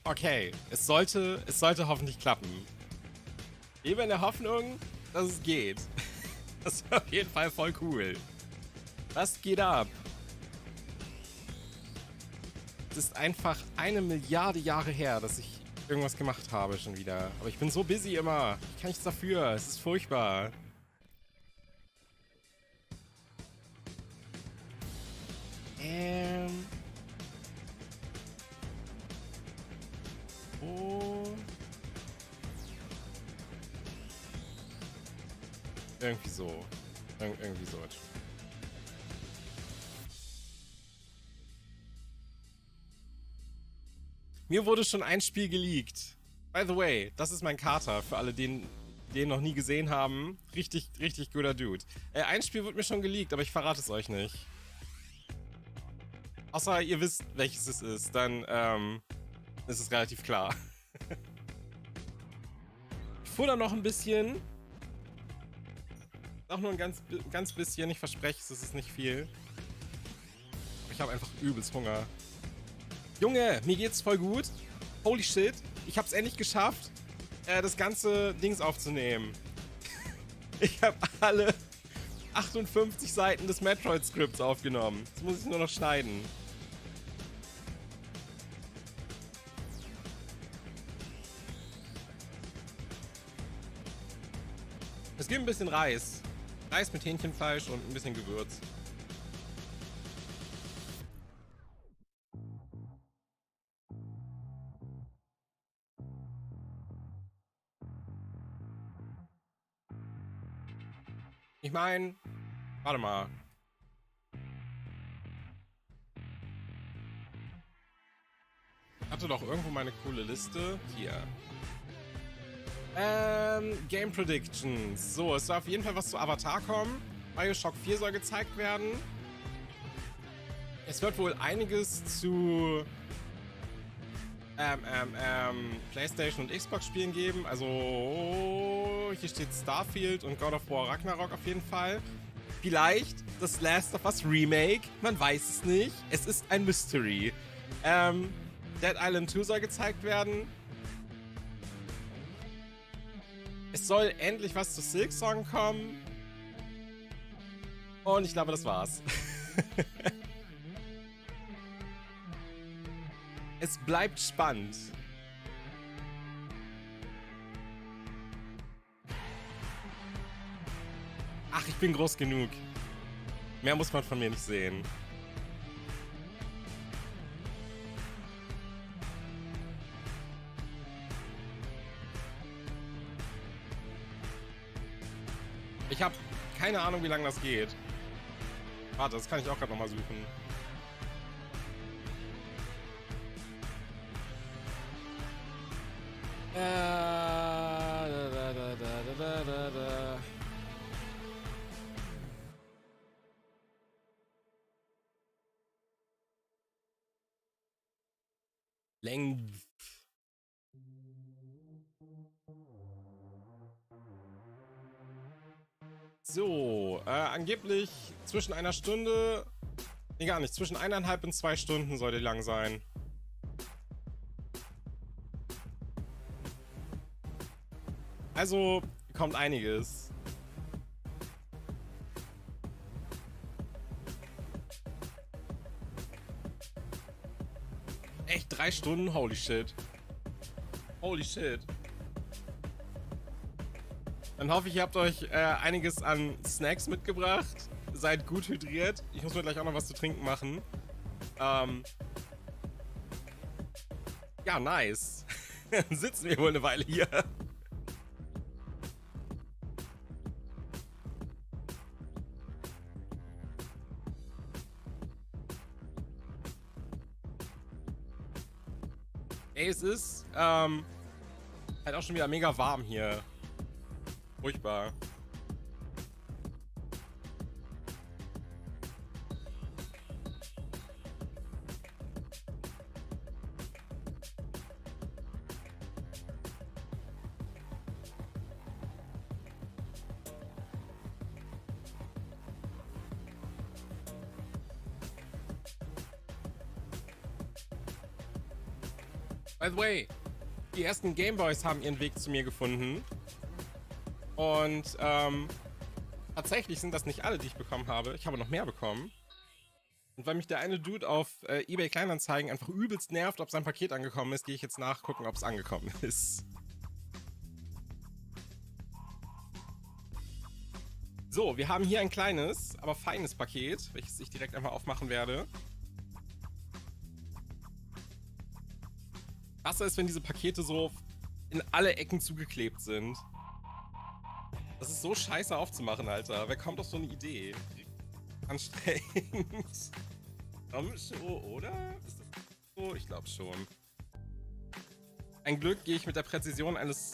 Okay, es sollte hoffentlich klappen. Lebe in der Hoffnung, dass es geht. Das ist auf jeden Fall voll cool. Was geht ab? Es ist einfach 1 Milliarde Jahre her, dass ich irgendwas gemacht habe schon wieder. Aber ich bin so busy immer. Ich kann nichts dafür. Es ist furchtbar. Oh. Irgendwie so. Irgendwie so. Mir wurde schon ein Spiel geleakt. By the way, das ist mein Kater, für alle, die den noch nie gesehen haben. Richtig, richtig guter Dude. Ein Spiel wurde mir schon geleakt, aber ich verrate es euch nicht. Außer ihr wisst, welches es ist, dann ist es relativ klar. Ich fuhr da noch ein bisschen. Auch nur ein ganz bisschen, ich verspreche es, ist nicht viel. Aber ich habe einfach übelst Hunger. Junge, mir geht's voll gut. Holy shit, ich hab's endlich geschafft, das ganze Dings aufzunehmen. Ich habe alle 58 Seiten des Metroid-Skripts aufgenommen. Jetzt muss ich nur noch schneiden. Es gibt ein bisschen Reis. Reis mit Hähnchenfleisch und ein bisschen Gewürz. Ich meine, warte mal. Ich hatte doch irgendwo meine coole Liste. Hier. Game Predictions. So, es soll auf jeden Fall was zu Avatar kommen. Bioshock 4 soll gezeigt werden. Es wird wohl einiges zu PlayStation und Xbox Spielen geben. Also hier steht Starfield und God of War Ragnarok auf jeden Fall. Vielleicht das Last of Us Remake. Man weiß es nicht. Es ist ein Mystery. Dead Island 2 soll gezeigt werden. Es soll endlich was zu Silksong kommen. Und ich glaube, das war's. Es bleibt spannend. Ach, ich bin groß genug. Mehr muss man von mir nicht sehen. Ich habe keine Ahnung, wie lange das geht. Warte, das kann ich auch gerade nochmal suchen. Length. So, angeblich zwischen einer Stunde. Nee, gar nicht. Zwischen 1,5 und 2 Stunden soll die lang sein. Also kommt einiges. Echt 3 Stunden? Holy shit. Holy shit. Dann hoffe ich, ihr habt euch einiges an Snacks mitgebracht. Seid gut hydriert. Ich muss mir gleich auch noch was zu trinken machen. Ja, nice. Dann sitzen wir wohl eine Weile hier. Ey, es ist halt auch schon wieder mega warm hier. Furchtbar. By the way, die ersten Gameboys haben ihren Weg zu mir gefunden. Und tatsächlich sind das nicht alle, die ich bekommen habe. Ich habe noch mehr bekommen. Und weil mich der eine Dude auf eBay Kleinanzeigen einfach übelst nervt, ob sein Paket angekommen ist, gehe ich jetzt nachgucken, ob es angekommen ist. So, wir haben hier ein kleines, aber feines Paket, welches ich direkt einmal aufmachen werde. Krasser ist, wenn diese Pakete so in alle Ecken zugeklebt sind. Das ist so scheiße aufzumachen, Alter. Wer kommt auf so eine Idee? Anstrengend. So, oder? Ist das so? Ich glaube schon. Ein Glück gehe ich mit der Präzision eines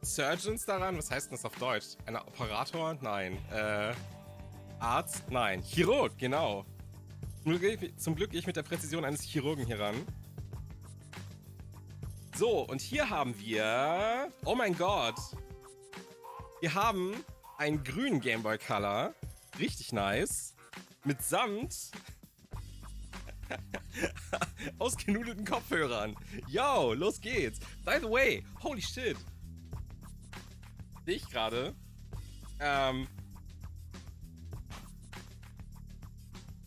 Surgeons daran. Was heißt denn das auf Deutsch? Ein Operator? Nein. Arzt? Nein. Chirurg, genau. Zum Glück gehe ich mit der Präzision eines Chirurgen hier ran. So, und hier haben wir... Oh mein Gott. Wir haben einen grünen Game Boy Color. Richtig nice. Mit Samt. Ausgenudelten Kopfhörern. Yo, los geht's. By the way, holy shit. Sehe ich gerade.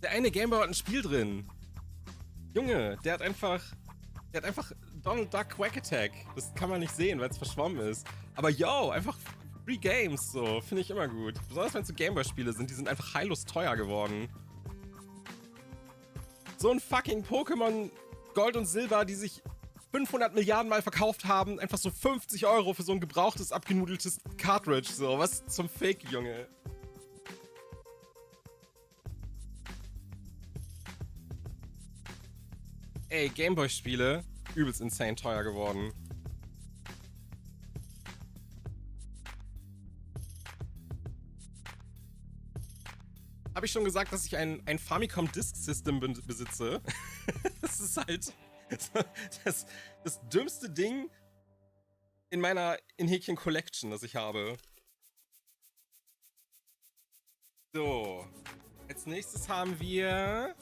Der eine Gameboy hat ein Spiel drin. Junge, der hat einfach Donald Duck Quack Attack. Das kann man nicht sehen, weil es verschwommen ist. Aber yo, einfach Free Games, so. Finde ich immer gut. Besonders wenn es so Gameboy-Spiele sind, die sind einfach heillos teuer geworden. So ein fucking Pokémon Gold und Silber, die sich 500 Milliarden Mal verkauft haben. Einfach so 50 € für so ein gebrauchtes, abgenudeltes Cartridge. So, was zum Fake, Junge. Ey, Gameboy-Spiele, übelst insane teuer geworden. Habe ich schon gesagt, dass ich ein Famicom Disk System besitze? Das ist halt das dümmste Ding in meiner in Häkchen Collection, das ich habe. So, als nächstes haben wir...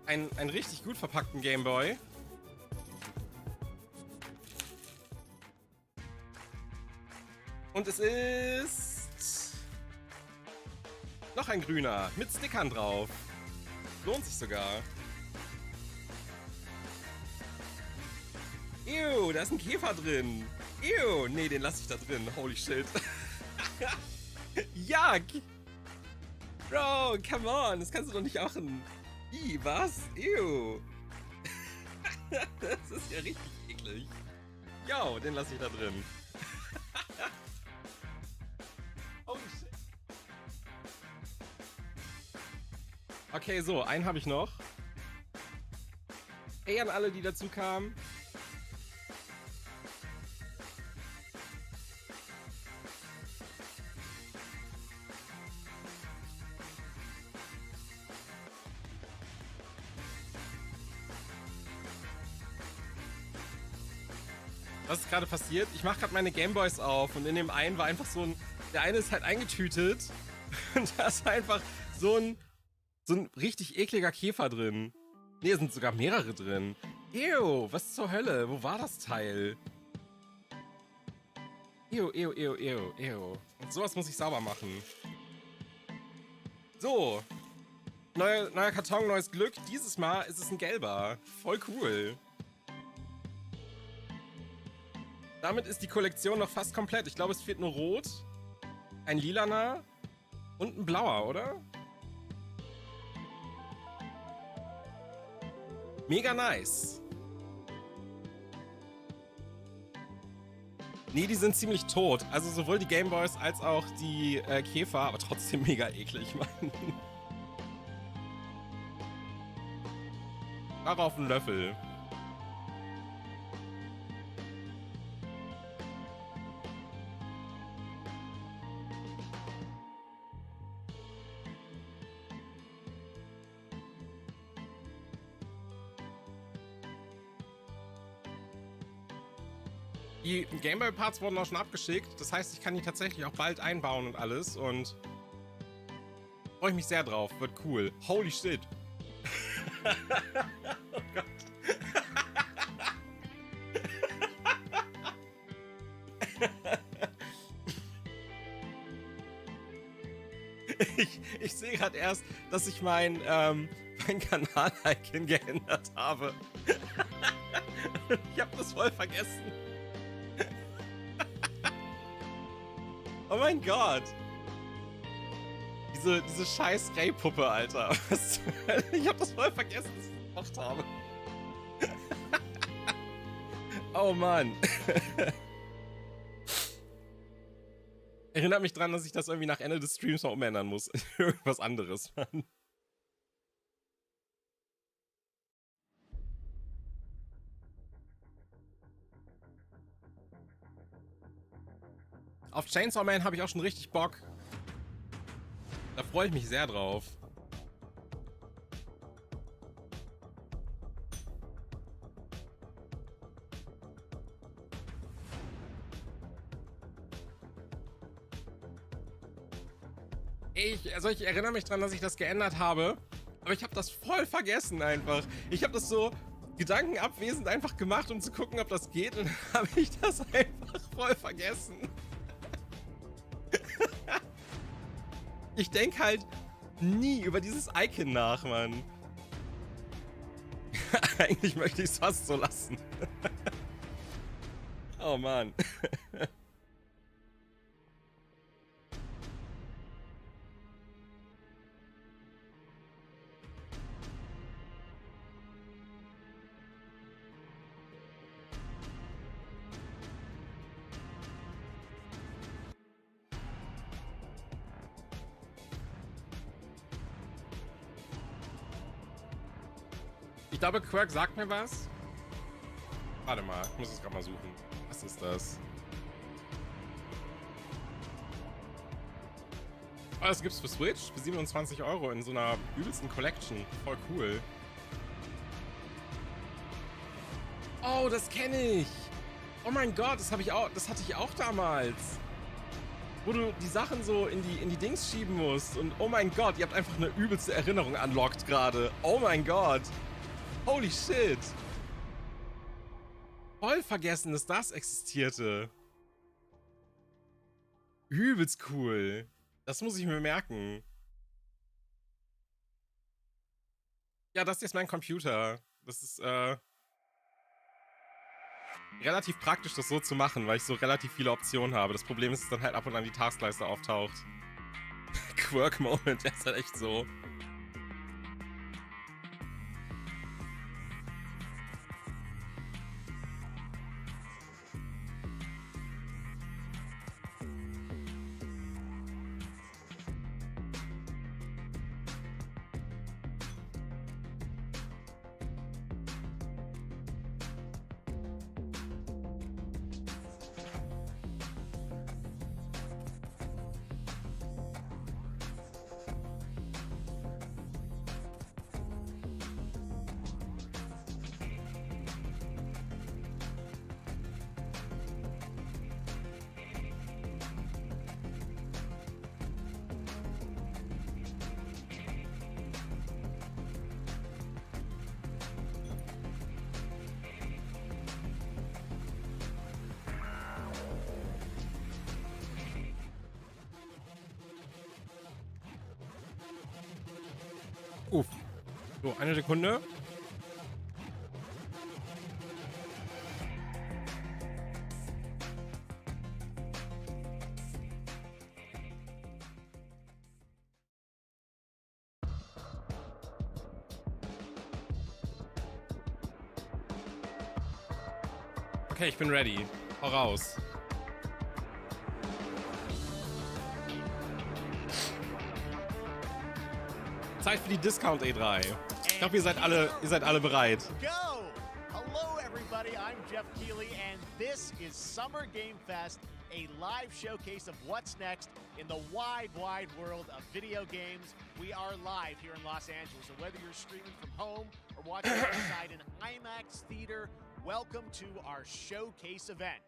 einen richtig gut verpackten Gameboy. Und es ist noch ein grüner mit Stickern drauf. Lohnt sich sogar. Ew, da ist ein Käfer drin. Ew, nee, den lasse ich da drin. Holy shit. Yuck. Bro, come on, das kannst du doch nicht machen. Was? Ew. Das ist ja richtig eklig. Yo, den lasse ich da drin. Oh shit. Okay, so, einen habe ich noch. Hey an alle, die dazu kamen. Was ist gerade passiert? Ich mache gerade meine Gameboys auf und in dem einen war einfach so ein... Der eine ist halt eingetütet und da ist einfach so ein richtig ekliger Käfer drin. Ne, es sind sogar mehrere drin. Ew, was zur Hölle? Wo war das Teil? Ew. Und sowas muss ich sauber machen. So. Neuer Karton, neues Glück. Dieses Mal ist es ein gelber. Voll cool. Damit ist die Kollektion noch fast komplett. Ich glaube, es fehlt nur rot, ein lilaner und ein blauer, oder? Mega nice. Nee, die sind ziemlich tot. Also sowohl die Gameboys als auch die Käfer, aber trotzdem mega eklig, Mann. Darauf einen Löffel. Die Gameboy-Parts wurden auch schon abgeschickt. Das heißt, ich kann die tatsächlich auch bald einbauen und alles. Und freue ich mich sehr drauf. Wird cool. Holy shit. Oh Gott. Ich sehe gerade erst, dass ich mein Kanal-Icon geändert habe. Ich habe das voll vergessen. Oh mein Gott. Diese scheiß Ray-Puppe, Alter. Ich habe das voll vergessen, dass ich das gemacht habe. Oh Mann. Erinnert mich dran, dass ich das irgendwie nach Ende des Streams mal umändern muss. Irgendwas anderes, Mann. Auf Chainsaw Man habe ich auch schon richtig Bock. Da freue ich mich sehr drauf. Ich erinnere mich dran, dass ich das geändert habe, aber ich habe das voll vergessen einfach. Ich habe das so gedankenabwesend einfach gemacht, um zu gucken, ob das geht, und dann habe ich das einfach voll vergessen. Ich denke halt nie über dieses Icon nach, Mann. Eigentlich möchte ich es fast so lassen. Oh Mann. Ich glaube, Quirk sagt mir was. Warte mal, ich muss es gerade mal suchen. Was ist das? Oh, das gibt's für Switch für 27 € in so einer übelsten Collection. Voll cool. Oh, das kenne ich. Oh mein Gott, das hatte ich auch damals. Wo du die Sachen so in die Dings schieben musst. Und oh mein Gott, ihr habt einfach eine übelste Erinnerung unlocked gerade. Oh mein Gott. Holy shit. Voll vergessen, dass das existierte. Übelst cool. Das muss ich mir merken. Ja, das hier ist mein Computer. Das ist relativ praktisch, das so zu machen, weil ich so relativ viele Optionen habe. Das Problem ist, dass dann halt ab und an die Taskleiste auftaucht. Quirk-Moment, der ist halt echt so. Uff. So, eine Sekunde. Okay, ich bin ready. Hau raus. Zeit für die Discount E3. Ich glaube, ihr seid alle bereit. Go! Hello everybody, I'm Jeff Keighley and this is Summer Game Fest, a live showcase of what's next in the wide world of video games. We are live here in Los Angeles, so whether you're streaming from home or watching inside an IMAX theater, welcome to our showcase event.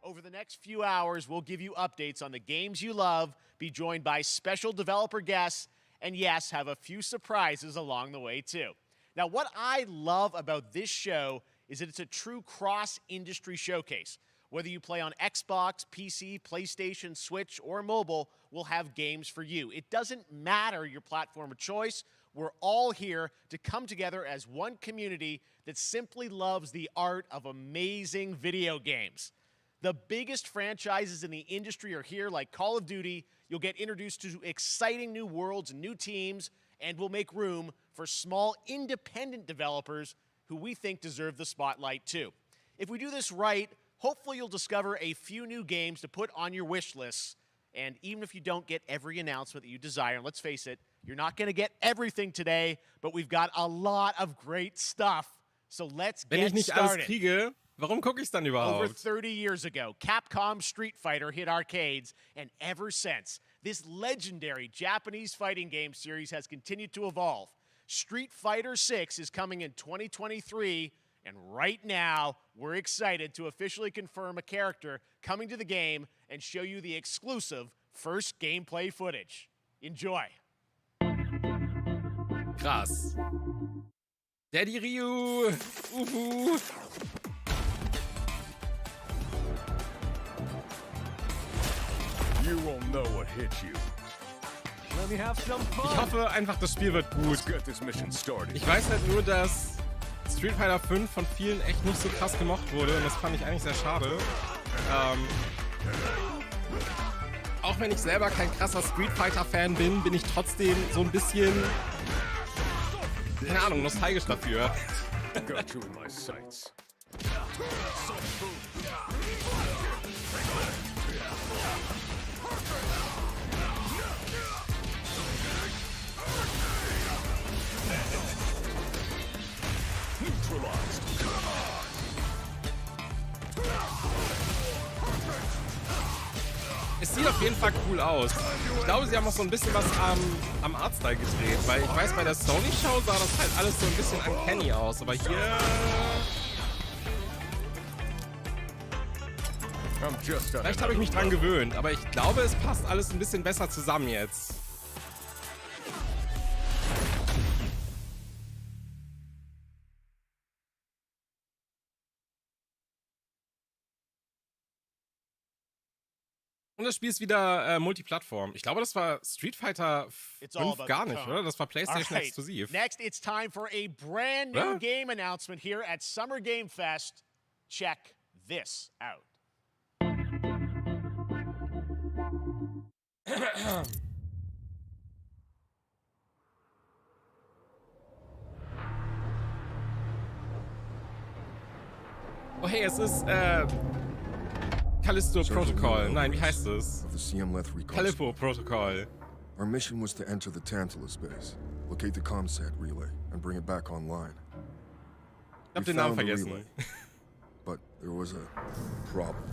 Over the next few hours, we'll give you updates on the games you love, be joined by special developer guests, and yes, have a few surprises along the way too. Now, what I love about this show is that it's a true cross-industry showcase. Whether you play on Xbox, PC, PlayStation, Switch, or mobile, we'll have games for you. It doesn't matter your platform of choice. We're all here to come together as one community that simply loves the art of amazing video games. The biggest franchises in the industry are here, like Call of Duty. You'll get introduced to exciting new worlds and new teams, and we'll make room for small independent developers who we think deserve the spotlight too. If we do this right, hopefully you'll discover a few new games to put on your wish lists. And even if you don't get every announcement that you desire, and let's face it, you're not going to get everything today, but we've got a lot of great stuff. So let's get started. Wenn ich nicht alles kriege, warum gucke ich dann überhaupt? Over 30 years ago, Capcom Street Fighter hit arcades, and ever since, this legendary Japanese fighting game series has continued to evolve. Street Fighter 6 is coming in 2023, and right now, we're excited to officially confirm a character coming to the game and show you the exclusive first gameplay footage. Enjoy. Krass. Daddy Ryu. Uhu. You won't know what hit you. Let me have some Ich fun. hoffe einfach, das Spiel wird gut. Let's get this mission started. Ich weiß halt nur, dass Street Fighter 5 von vielen echt nicht so krass gemocht wurde und das fand ich eigentlich sehr schade. Auch wenn ich selber kein krasser Street Fighter Fan bin, bin ich trotzdem so ein bisschen, keine Ahnung, nostalgisch dafür. Got you in my sights. Neutralized. Es sieht auf jeden Fall cool aus. Ich glaube, sie haben auch so ein bisschen was am Artstyle gedreht, weil ich weiß, bei der Sony-Show sah das halt alles so ein bisschen uncanny aus, aber hier... Vielleicht habe ich mich dran gewöhnt, aber ich glaube, es passt alles ein bisschen besser zusammen jetzt. Und das Spiel ist wieder Multiplattform. Ich glaube, das war Street Fighter 5 gar nicht, oder? Das war PlayStation exklusiv. Next, it's time for a brand new game announcement here at Summer Game Fest. Check this out. Oh hey, es ist Callisto Protocol. Nein, wie heißt es? Calippo Protocol. Our mission was to enter the Tantalus base, locate the comsat relay, and bring it back online. Ich hab den Namen vergessen. But there was a problem.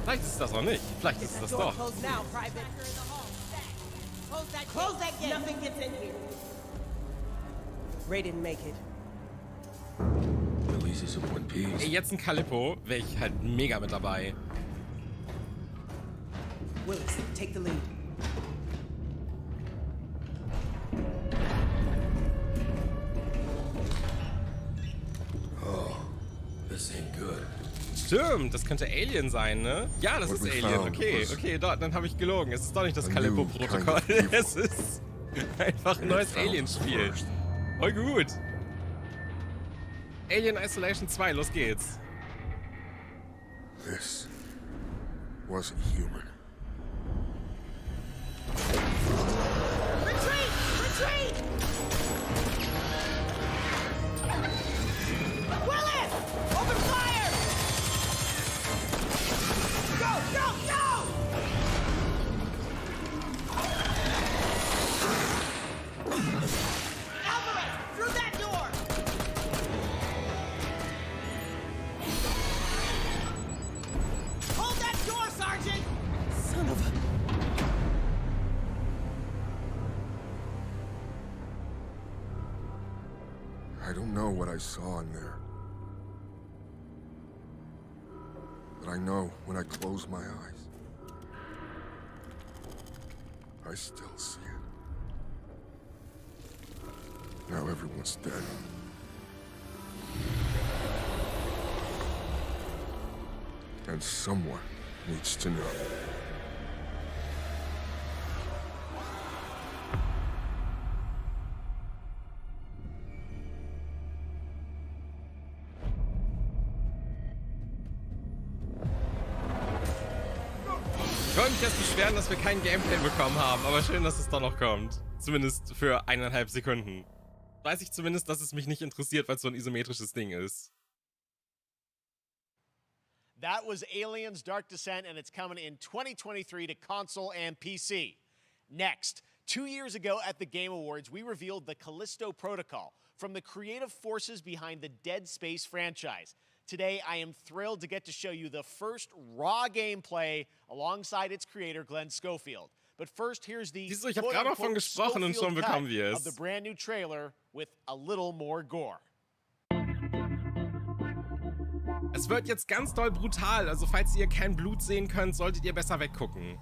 Vielleicht ist es das auch nicht. Vielleicht ist es das doch. Close now, Private. Close that gate. Nothing gets in here. Ray didn't make it. Releases in one piece. Ey, jetzt ein Calippo, wäre ich halt mega mit dabei. Willis, take the lead. Oh, this ain't good. Stimmt, das könnte Alien sein, ne? Ja, das ist Alien. Okay, dann habe ich gelogen. Es ist doch nicht das Calippo-Protokoll. Es ist einfach ein neues Alien-Spiel. Voll gut. Alien Isolation 2, los geht's. This wasn't human. Retreat! Retreat! Willis! Open fire! Go! Go! Go! Alvarez! Through that door! Hold that door, Sergeant! Son of a... I don't know what I saw in there. But I know when I close my eyes, I still see it. Now everyone's dead. And someone needs to know. Ich wollte mich jetzt beschweren, dass wir kein Gameplay bekommen haben, aber schön, dass es doch noch kommt. Zumindest für 1,5 Sekunden. Weiß ich zumindest, dass es mich nicht interessiert, weil es so ein isometrisches Ding ist. That was Aliens Dark Descent, and it's coming in 2023 to console and PC. Next, 2 years ago at the Game Awards, we revealed the Callisto Protocol from the creative forces behind the Dead Space franchise. Today, I am thrilled to get to show you the first raw gameplay alongside its creator, Glenn Schofield. But first, here's the Siehst du, ich habe gerade davon gesprochen und schon bekommen wir of the es. brand new trailer with a little more gore. Es wird jetzt ganz doll brutal, also falls ihr kein Blut sehen könnt, solltet ihr besser weggucken.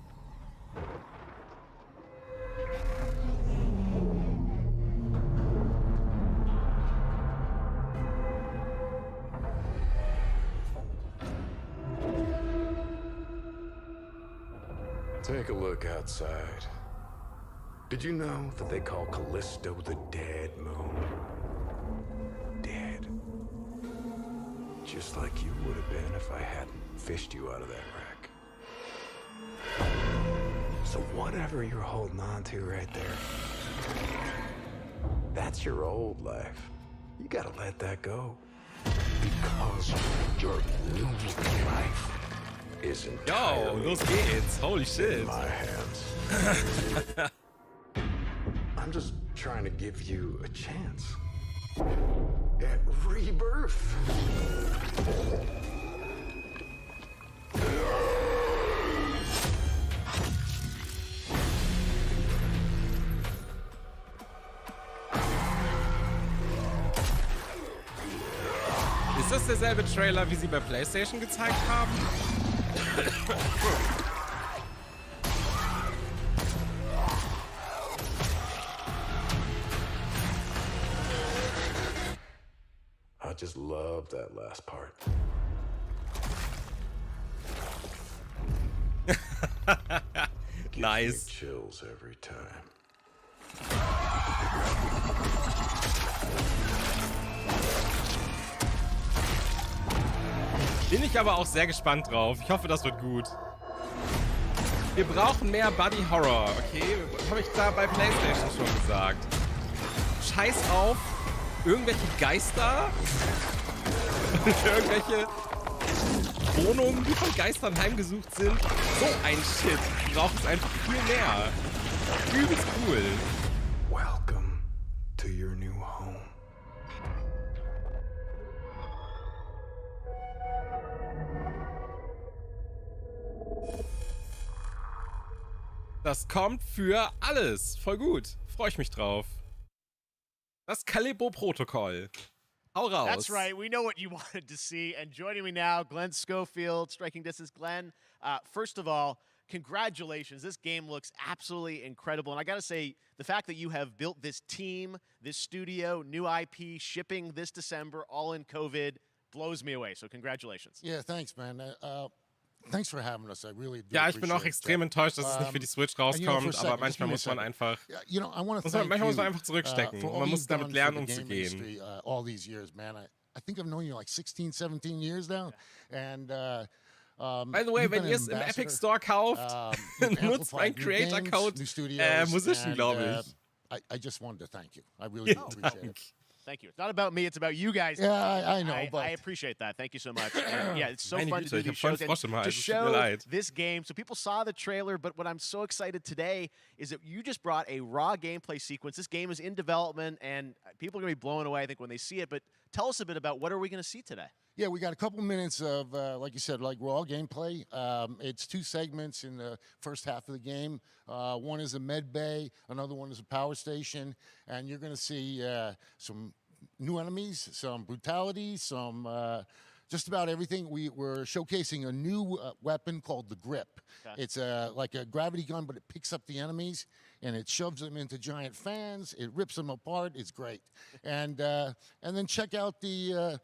Take a look outside. Did you know that they call Callisto the Dead Moon? Dead. Just like you would have been if I hadn't fished you out of that wreck. So whatever you're holding on to right there, that's your old life. You gotta let that go. Because your new life is Yo, entirely los geht's. Holy shit. in my hands. I'm just trying to give you a chance at rebirth. Ist das derselbe Trailer, wie sie bei PlayStation gezeigt haben? I just love that last part. Gives Nice. me chills every time. Bin ich aber auch sehr gespannt drauf. Ich hoffe, das wird gut. Wir brauchen mehr Buddy Horror, okay? Habe ich da bei PlayStation schon gesagt. Scheiß auf irgendwelche Geister. Irgendwelche Wohnungen, die von Geistern heimgesucht sind. So ein Shit. Braucht es einfach viel mehr. Übelst cool. Welcome to your new home. Das kommt für alles. Voll gut. Freue ich mich drauf. Das Callisto-Protokoll. Hau raus. That's right. We know what you wanted to see. And joining me now, Glenn Schofield, Striking Distance. Glenn, first of all, congratulations. This game looks absolutely incredible. And I got to say, the fact that you have built this team, this studio, new IP, shipping this December, all in COVID, blows me away. So congratulations. Yeah, thanks, man. Thanks for having us. I really do. Ja, ich bin auch extrem enttäuscht, dass es nicht für die Switch rauskommt, aber manchmal muss man einfach manchmal muss man einfach zurückstecken. Man muss damit lernen, umzugehen. All these years, man. I think I've known you like 16, 17 years now. And by the way, wenn ihr es im Epic Store kauft, nutzt mein Creator-Code Musician, glaube ich. I just wanted to thank you. I really do appreciate it. Thank you. It's not about me. It's about you guys. Yeah, I know. I appreciate that. Thank you so much. And yeah, it's so Meine fun Güte, to do ich hab these voll shows and Frosch im Hals. to Es tut mir show leid. this game. So people saw the trailer, but what I'm so excited today is that you just brought a raw gameplay sequence. This game is in development, and people are going to be blown away, I think, when they see it. But tell us a bit about what are we going to see today? Yeah, we got a couple minutes of, like you said, like raw gameplay. It's 2 segments in the first half of the game. One is a med bay, another one is a power station, and you're going to see some new enemies, some brutality, some just about everything. We're showcasing a new weapon called the Grip. Okay. It's like a gravity gun, but it picks up the enemies and it shoves them into giant fans. It rips them apart. It's great. And then check out the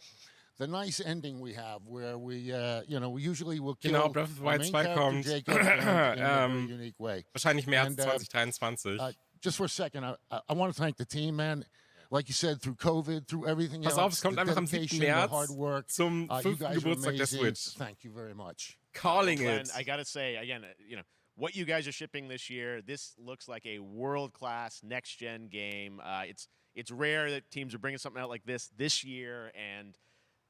nice ending we have, where we we usually will kill Genau, Breath of the our Wild main 2 character, kommt. Jacob, in a very unique way. Wahrscheinlich März And, 2023. Just for a second, I want to thank the team, man. Like you said, through COVID, through everything Pass else, auf, es kommt the einfach am 7. dedication, the März hard work. zum You 5. guys are Geburtstag der amazing. Switch. Thank you very much. Calling Glenn, it. I gotta say again, what you guys are shipping this year. This looks like a world-class next-gen game. It's rare that teams are bringing something out like this year, and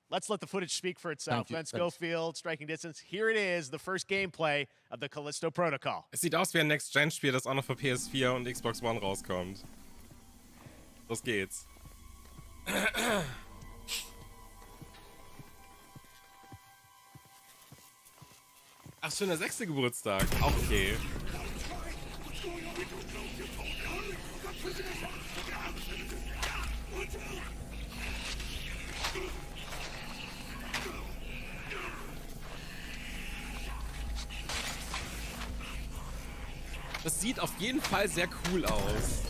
let's let the footage speak for itself. Thank you. Glenn Schofield, striking distance. Here it is, the first gameplay of the Callisto Protocol. Es sieht aus wie ein Next-Gen-Spiel, das auch noch für PS4 und Xbox One rauskommt. Los geht's. Ach, schon der 6. Geburtstag. Auch okay. Das sieht auf jeden Fall sehr cool aus.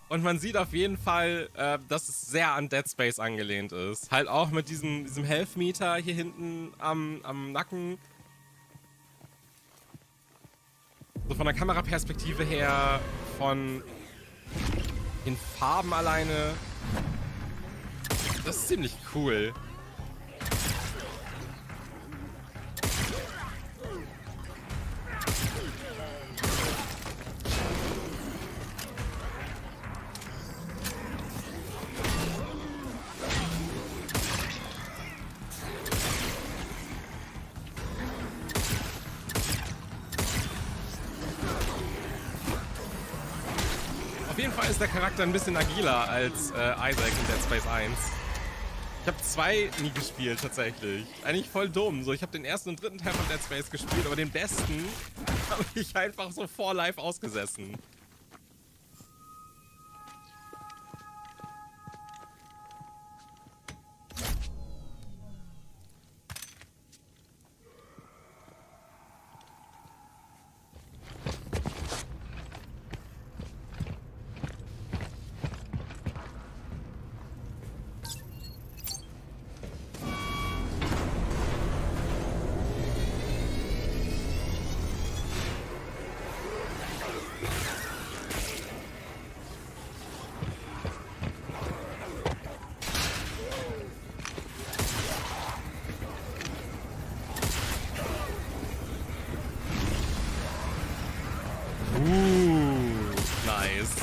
Und man sieht auf jeden Fall, dass es sehr an Dead Space angelehnt ist. Halt auch mit diesem Health Meter hier hinten am Nacken. So von der Kameraperspektive her, von den Farben alleine. Das ist ziemlich cool. Auf jeden Fall ist der Charakter ein bisschen agiler als Isaac in Dead Space 1. Ich habe 2 nie gespielt, tatsächlich. Eigentlich voll dumm. So, ich habe den ersten und dritten Teil von Dead Space gespielt, aber den besten habe ich einfach so vor live ausgesessen. Nice.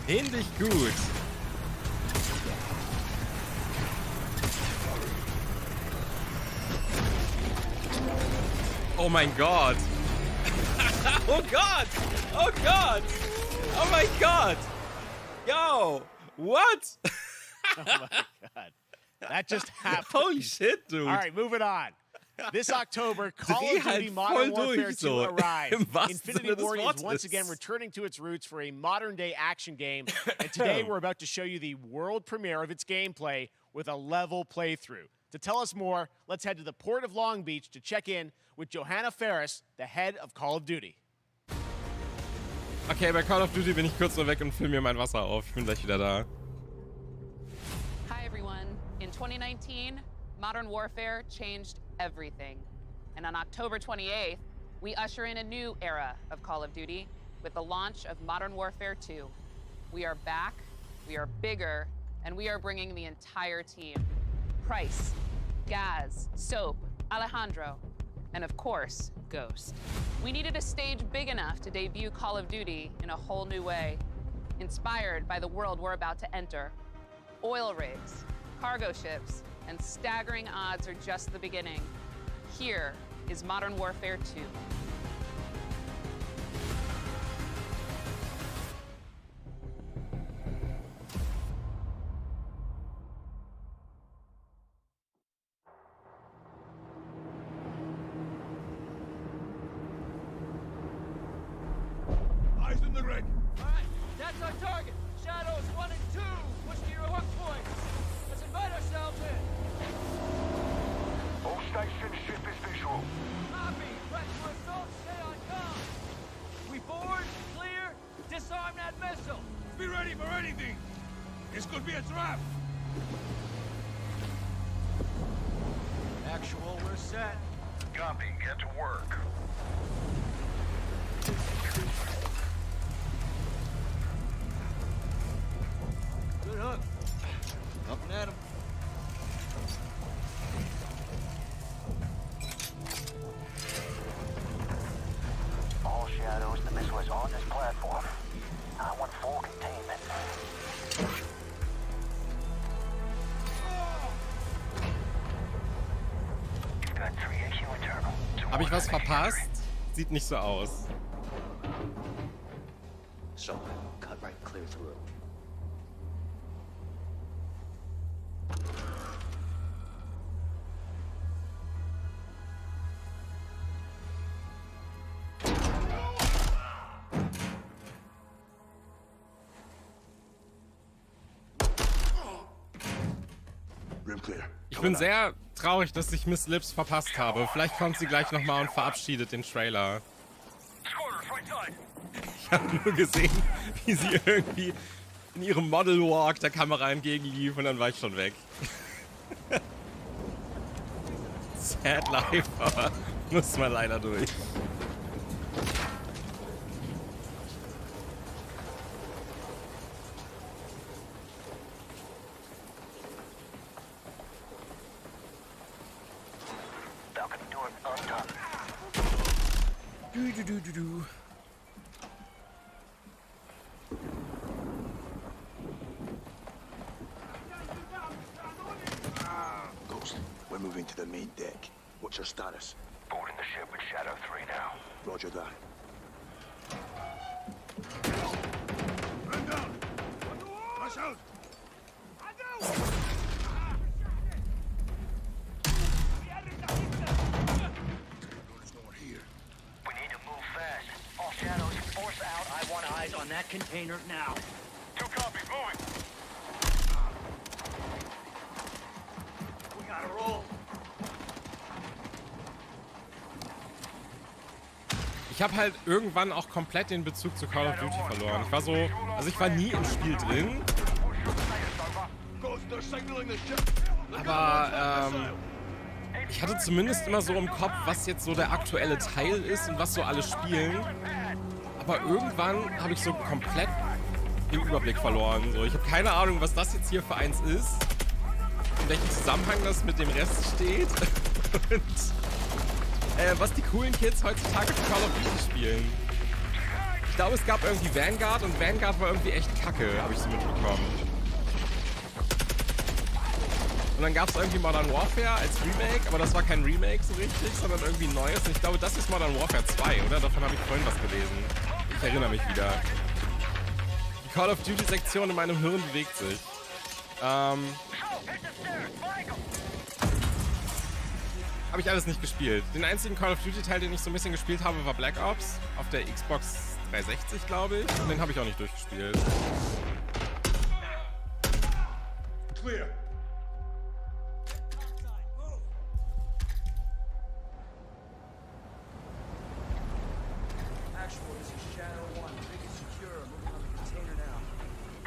Ähnlich gut. Oh mein Gott. Oh Gott. Oh Gott. Oh mein Gott. Yo. What? Oh my God. That just happened. Holy shit, dude. All right, moving on. This October, Call Dreh of halt Duty Modern voll Warfare durch 2 so, arrives. im wahrsten Infinity Sinne des Ward is Wortes. once again returning to its roots for a modern-day action game, and today we're about to show you the world premiere of its gameplay with a level playthrough. To tell us more, let's head to the port of Long Beach to check in with Johanna Ferris, the head of Call of Duty. Okay, bei Call of Duty bin ich kurz nur weg und fülle mir mein Wasser auf. Ich bin gleich wieder da. Hi, everyone. In 2019, Modern Warfare changed everything. And on October 28th, we usher in a new era of Call of Duty with the launch of Modern Warfare 2. We are back, we are bigger, and we are bringing the entire team. Price, Gaz, Soap, Alejandro, and of course, Ghost. We needed a stage big enough to debut Call of Duty in a whole new way, inspired by the world we're about to enter. Oil rigs, cargo ships, and staggering odds are just the beginning. Here is Modern Warfare 2. Eyes in the rig. All right, that's our target. Shadows 1 and 2. Push to your hook points. Let's invite ourselves This could be a trap. Actual, we're set. Copy. Get to work. Good hook. Up and at him. All shadows, the missile is on this platform. I want full containment. Got 3 AQ internal. Habe ich was verpasst? Sieht nicht so aus. So, cut right clear through. Ich bin sehr traurig, dass ich Miss Lips verpasst habe. Vielleicht kommt sie gleich nochmal und verabschiedet den Trailer. Ich habe nur gesehen, wie sie irgendwie in ihrem Model Walk der Kamera entgegenlief und dann war ich schon weg. Sad life, aber muss man leider durch. Du. Ghost, we're moving to the main deck. What's your status? Boarding the ship with Shadow 3 now. Roger that. Run down. Rush out. There's no one here. We need to move fast. All shadows, force out. I want eyes on that container now. 2 copies, moving. We gotta roll. Ich habe halt irgendwann auch komplett den Bezug zu Call of Duty verloren. Ich war so, also ich war nie im Spiel drin. Aber ich hatte zumindest immer so im Kopf, was jetzt so der aktuelle Teil ist und was so alle spielen. Aber irgendwann habe ich so komplett den Überblick verloren. So, ich habe keine Ahnung, was das jetzt hier für eins ist, in welchem Zusammenhang das mit dem Rest steht und was die coolen Kids heutzutage für Call of Duty spielen. Ich glaube, es gab irgendwie Vanguard und Vanguard war irgendwie echt kacke, habe ich so mitbekommen. Und dann gab es irgendwie Modern Warfare als Remake, aber das war kein Remake so richtig, sondern irgendwie ein neues. Und ich glaube, das ist Modern Warfare 2, oder? Davon habe ich vorhin was gelesen. Ich erinnere mich wieder. Die Call of Duty Sektion in meinem Hirn bewegt sich. Habe ich alles nicht gespielt. Den einzigen Call of Duty Teil, den ich so ein bisschen gespielt habe, war Black Ops auf der Xbox 360, glaube ich. Und den habe ich auch nicht durchgespielt. Clear. Actual, this is Shadow 1. Big and secure. Moving on the container now.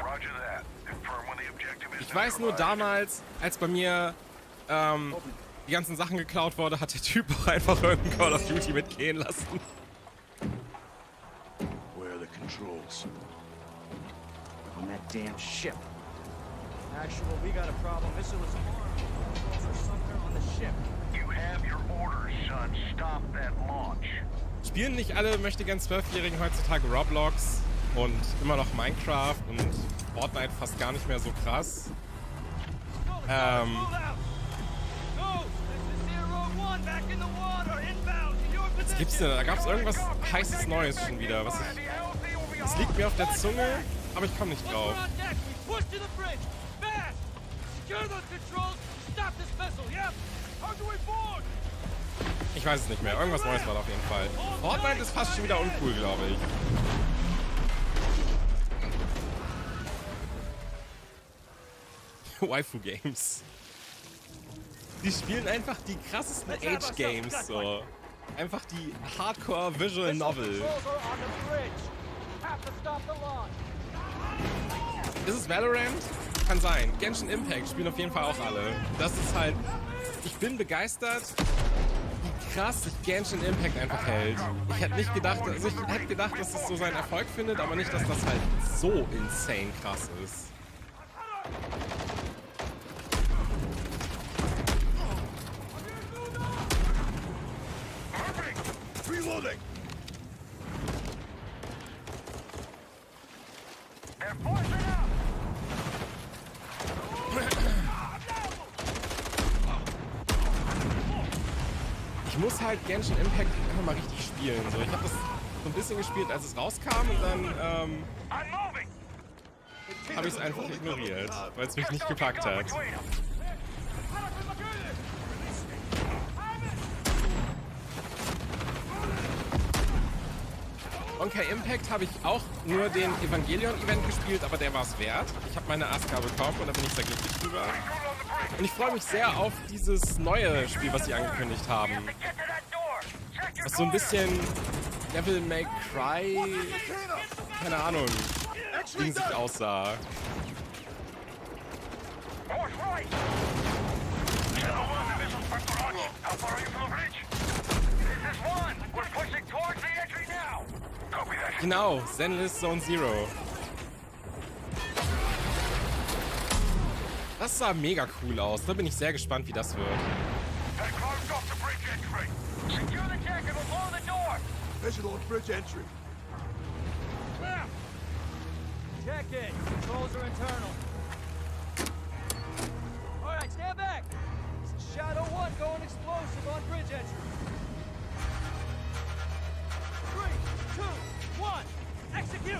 Roger that. Confirm when the objective is. Ich weiß nur damals, als bei mir die ganzen Sachen geklaut wurde, hat der Typ auch einfach irgendein Call of Duty mitgehen lassen. Where are the controls? On that damn ship. Actual, we got a problem. Missile is armed. Controls are somewhere on the ship. You have your orders, son. Stop that launch. Spielen nicht alle möchtegern 12-Jährigen heutzutage Roblox und immer noch Minecraft und Fortnite fast gar nicht mehr so krass? Was gibt's denn? Da gab's irgendwas heißes Neues schon wieder, was ich... Es liegt mir auf der Zunge, aber ich komme nicht drauf. Ich weiß es nicht mehr. Irgendwas Neues war da auf jeden Fall. Fortnite ist fast schon wieder uncool, glaube ich. Waifu Games. Die spielen einfach die krassesten Age Games so. Einfach die Hardcore Visual Novel. Ist es Valorant? Kann sein. Genshin Impact spielen auf jeden Fall auch alle. Das ist halt... Ich bin begeistert, wie krass sich Genshin Impact einfach hält. Ich hätte nicht gedacht... Also ich hätte gedacht, dass es so seinen Erfolg findet, aber nicht, dass das halt so insane krass ist. Reloading! They're forcing out! Ich muss halt Genshin Impact einfach mal richtig spielen. So, ich habe das so ein bisschen gespielt, als es rauskam und dann habe ich es einfach ignoriert, weil es mich nicht gepackt hat. Okay, Impact habe ich auch nur den Evangelion-Event gespielt, aber der war es wert. Ich habe meine Aska bekommen und da bin ich sehr glücklich drüber. Und ich freue mich sehr auf dieses neue Spiel, was sie angekündigt haben. Was so ein bisschen Devil May Cry, keine Ahnung, wie sich aussah. Genau, Zenless Zone Zero. Das sah mega cool aus. Da bin ich sehr gespannt, wie das wird. Visual on bridge entry. Check it. Controls are internal. All right, stand back. This is Shadow 1 going explosive on bridge entry. 3, 2, 1, execute!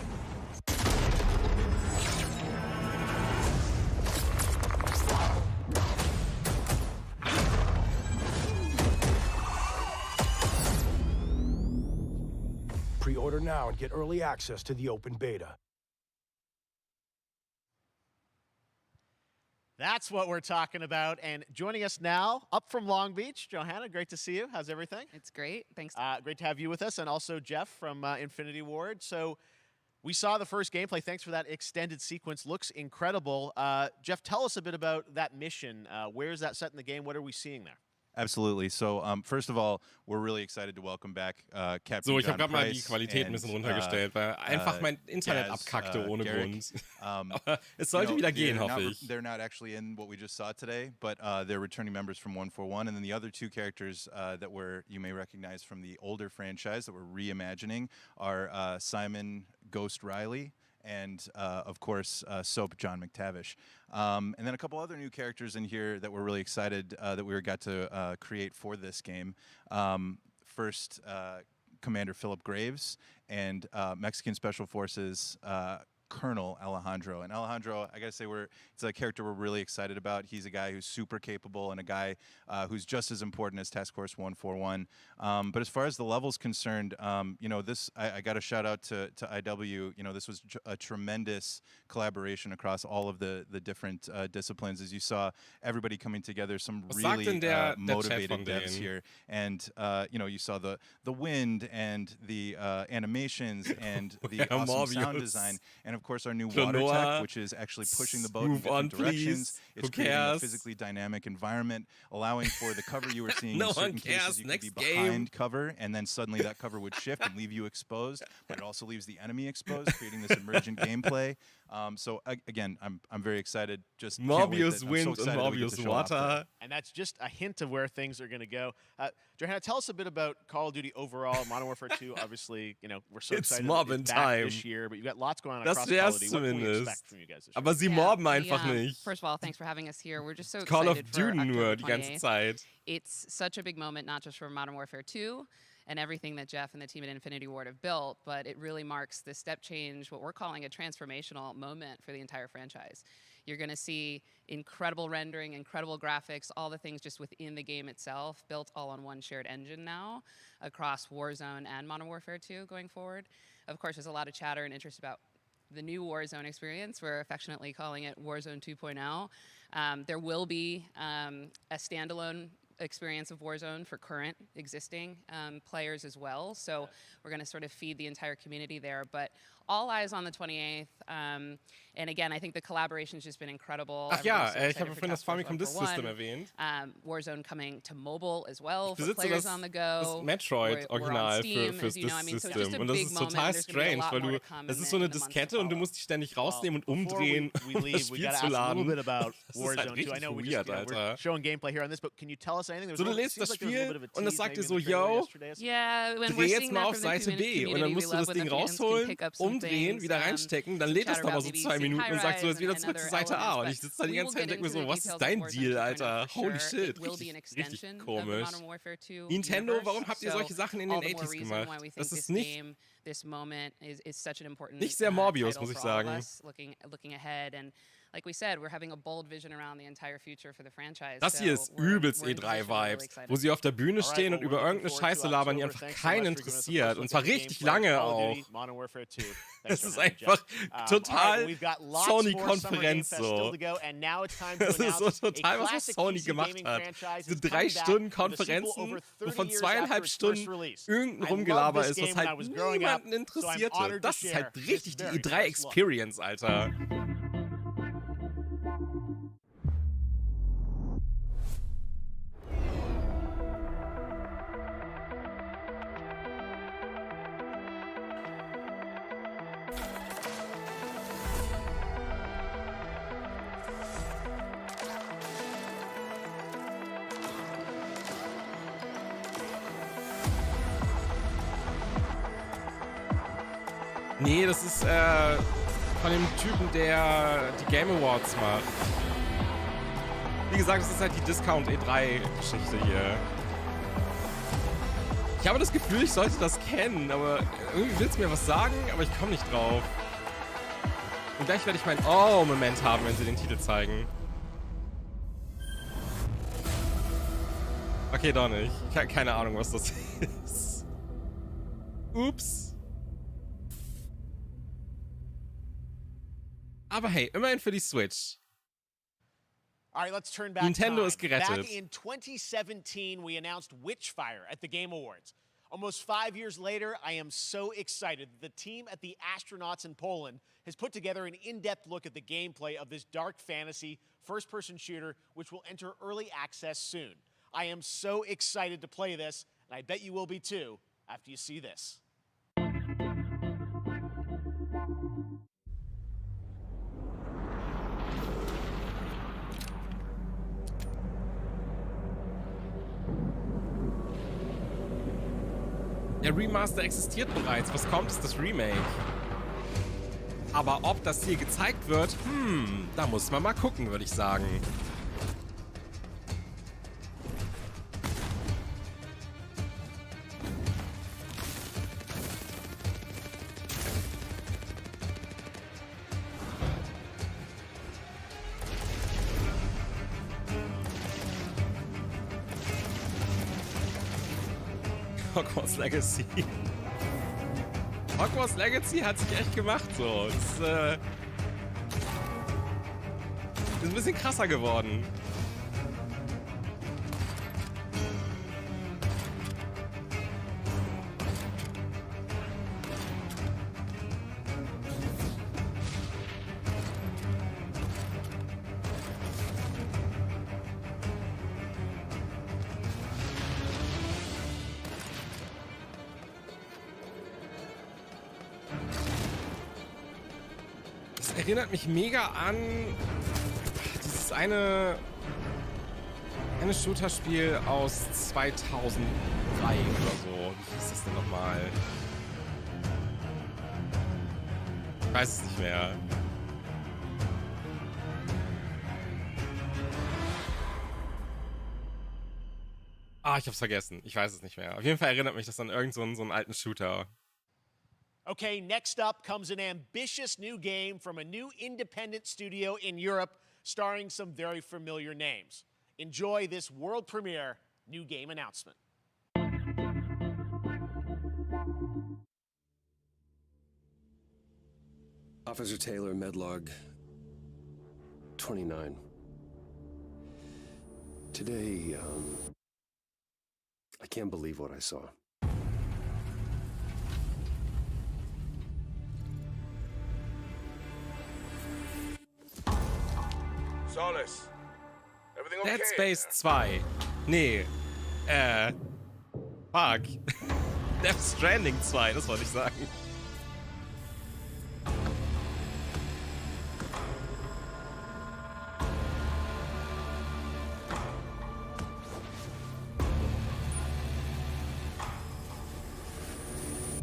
Pre-order now and get early access to the open beta. That's what we're talking about. And joining us now, up from Long Beach, Johanna, great to see you. How's everything? It's great. Thanks. Great to have you with us. And also Jeff from Infinity Ward. So we saw the first gameplay. Thanks for that extended sequence. Looks incredible. Jeff, tell us a bit about that mission. Where is that set in the game? What are we seeing there? Absolutely. So, first of all, we're really excited to welcome back Captain So, ich habe John gerade mal die Price Qualität ein bisschen runtergestellt, weil einfach mein Internet abkackte ohne Grund. Aber es sollte wieder gehen, hoffe ich. They're not actually in what we just saw today, but they're returning members from 141, and then the other two characters that you may recognize from the older franchise that we're reimagining are Simon Ghost Riley and, of course, Soap John McTavish. And then a couple other new characters in here that we're really excited that we got to create for this game. First, Commander Philip Graves and Mexican Special Forces Colonel Alejandro. And Alejandro, I gotta say, it's a character we're really excited about. He's a guy who's super capable and a guy who's just as important as Task Force 141. But as far as the level's concerned, I got a shout out to IW. This was a tremendous collaboration across all of the different disciplines. As you saw, everybody coming together, some really motivated devs here. And, you saw the wind and the animations and the awesome sound design. And of course, our new water tech, which is actually pushing the boat in different directions. It's creating a physically dynamic environment, allowing for the cover you were seeing in certain cases. You could be behind cover, and then suddenly that cover would shift and leave you exposed, but it also leaves the enemy exposed, creating this emergent gameplay. So again, I'm very excited. Just Morbius wind and Morbius water. And that's just a hint of where things are going to go. Johanna, tell us a bit about Call of Duty overall. Modern Warfare 2, obviously, we're so excited it's back this year, but you've got lots going on across Call of Duty. What can we expect from you guys this year? Aber sie mobben einfach nicht. First of all, thanks for having us here. We're just so excited Call of for Duty nur die ganze 28th. Zeit. It's such a big moment, not just for Modern Warfare 2 and everything that Jeff and the team at Infinity Ward have built, but it really marks the step change, what we're calling a transformational moment for the entire franchise. You're going to see incredible rendering, incredible graphics, all the things just within the game itself, built all on one shared engine now across Warzone and Modern Warfare 2 going forward. Of course, there's a lot of chatter and interest about the new Warzone experience. We're affectionately calling it Warzone 2.0. There will be a standalone experience of Warzone for current existing players as well. So we're going to sort of feed the entire community there. But all eyes on the 28th. And again, I think the collaboration's just been incredible. Ach ja, Everybody's so ich habe excited for vorhin das Task Force Famicom Disk 141. System erwähnt. Warzone coming to mobile as well Ich for besitze players das, on the das go. Metroid-Original fürs you know, I Disk mean, so System. just a Und das big ist moment, total and there's gonna be a strange, lot weil more du, to come das in ist so eine the months to Diskette und du follow. musst die ständig rausnehmen und Before umdrehen, we um leave, das we Spiel gotta zu ask a little laden. bit about Das ist halt Warzone too. I richtig know weird, we're Alter. showing gameplay here on this, but can you tell us anything? So, du lädst das Spiel und das sagt dir so, yo, Yeah, when dreh we're jetzt seeing mal that auf from the Seite B und dann community, musst we du love das when Ding the fans can rausholen, pick up some umdrehen, things, wieder reinstecken, dann some lädt das chatter da mal about so maybe 2 seeing Minuten und sagt so, jetzt wieder high-rise zurück zur and Seite A. other Und ich sitze da die elements, ganze but Zeit und denke mir we will so, get was into ist the dein details of Deal, Warzone 2.0 Alter? for Holy sure. shit, It will be an richtig extension of the komisch. Modern Warfare 2 Nintendo, universe. warum habt ihr So solche Sachen in all den the more 80s reason why gemacht? we think Das this ist nicht, game, this moment is such an important nicht sehr Morbius, title muss ich for all of sagen. us, looking ahead. And like we said, we're having a bold vision around the entire future for the franchise. Das hier ist übelst E3-Vibes, wo sie auf der Bühne stehen und über irgendeine Scheiße labern, die einfach keinen interessiert. Und zwar richtig lange auch. Es ist einfach total Sony-Konferenz so. Das ist so total, was Sony gemacht hat. Diese 3 Stunden Konferenzen, wovon 2,5 Stunden irgendein Rumgelaber ist, was halt niemanden interessierte. Das ist halt richtig die E3-Experience, Alter. Nee, das ist von dem Typen, der die Game Awards macht. Wie gesagt, das ist halt die Discount E3-Geschichte hier. Ich habe das Gefühl, ich sollte das kennen, aber irgendwie will es mir was sagen, aber ich komme nicht drauf. Und gleich werde ich meinen Oh-Moment haben, wenn sie den Titel zeigen. Okay, doch nicht. Keine Ahnung, was das ist. Ups. Aber hey, immerhin für die Switch. All right, let's turn back Nintendo time. ist gerettet. Back in 2017, we announced Witchfire at the Game Awards. Almost 5 years later, I am so excited that the team at the Astronauts in Poland has put together an in-depth look at the gameplay of this dark fantasy first-person shooter, which will enter early access soon. I am so excited to play this, and I bet you will be too after you see this. Der Remaster existiert bereits. Was kommt, ist das Remake. Aber ob das hier gezeigt wird, da muss man mal gucken, würde ich sagen. Hogwarts Legacy. Hogwarts Legacy hat sich echt gemacht, so. Das ist ein bisschen krasser geworden. Erinnert mich mega an dieses eine Shooter-Spiel aus 2003 oder so. Wie hieß das denn nochmal? Ich weiß es nicht mehr. Ah, ich hab's vergessen. Ich weiß es nicht mehr. Auf jeden Fall erinnert mich das an irgend so einen alten Shooter. Okay, next up comes an ambitious new game from a new independent studio in Europe, starring some very familiar names. Enjoy this world premiere new game announcement. Officer Taylor, Medlog 29. Today, I can't believe what I saw. Solace. Everything okay? Dead Space 2. Nee. Fuck. Death Stranding 2, das wollte ich sagen.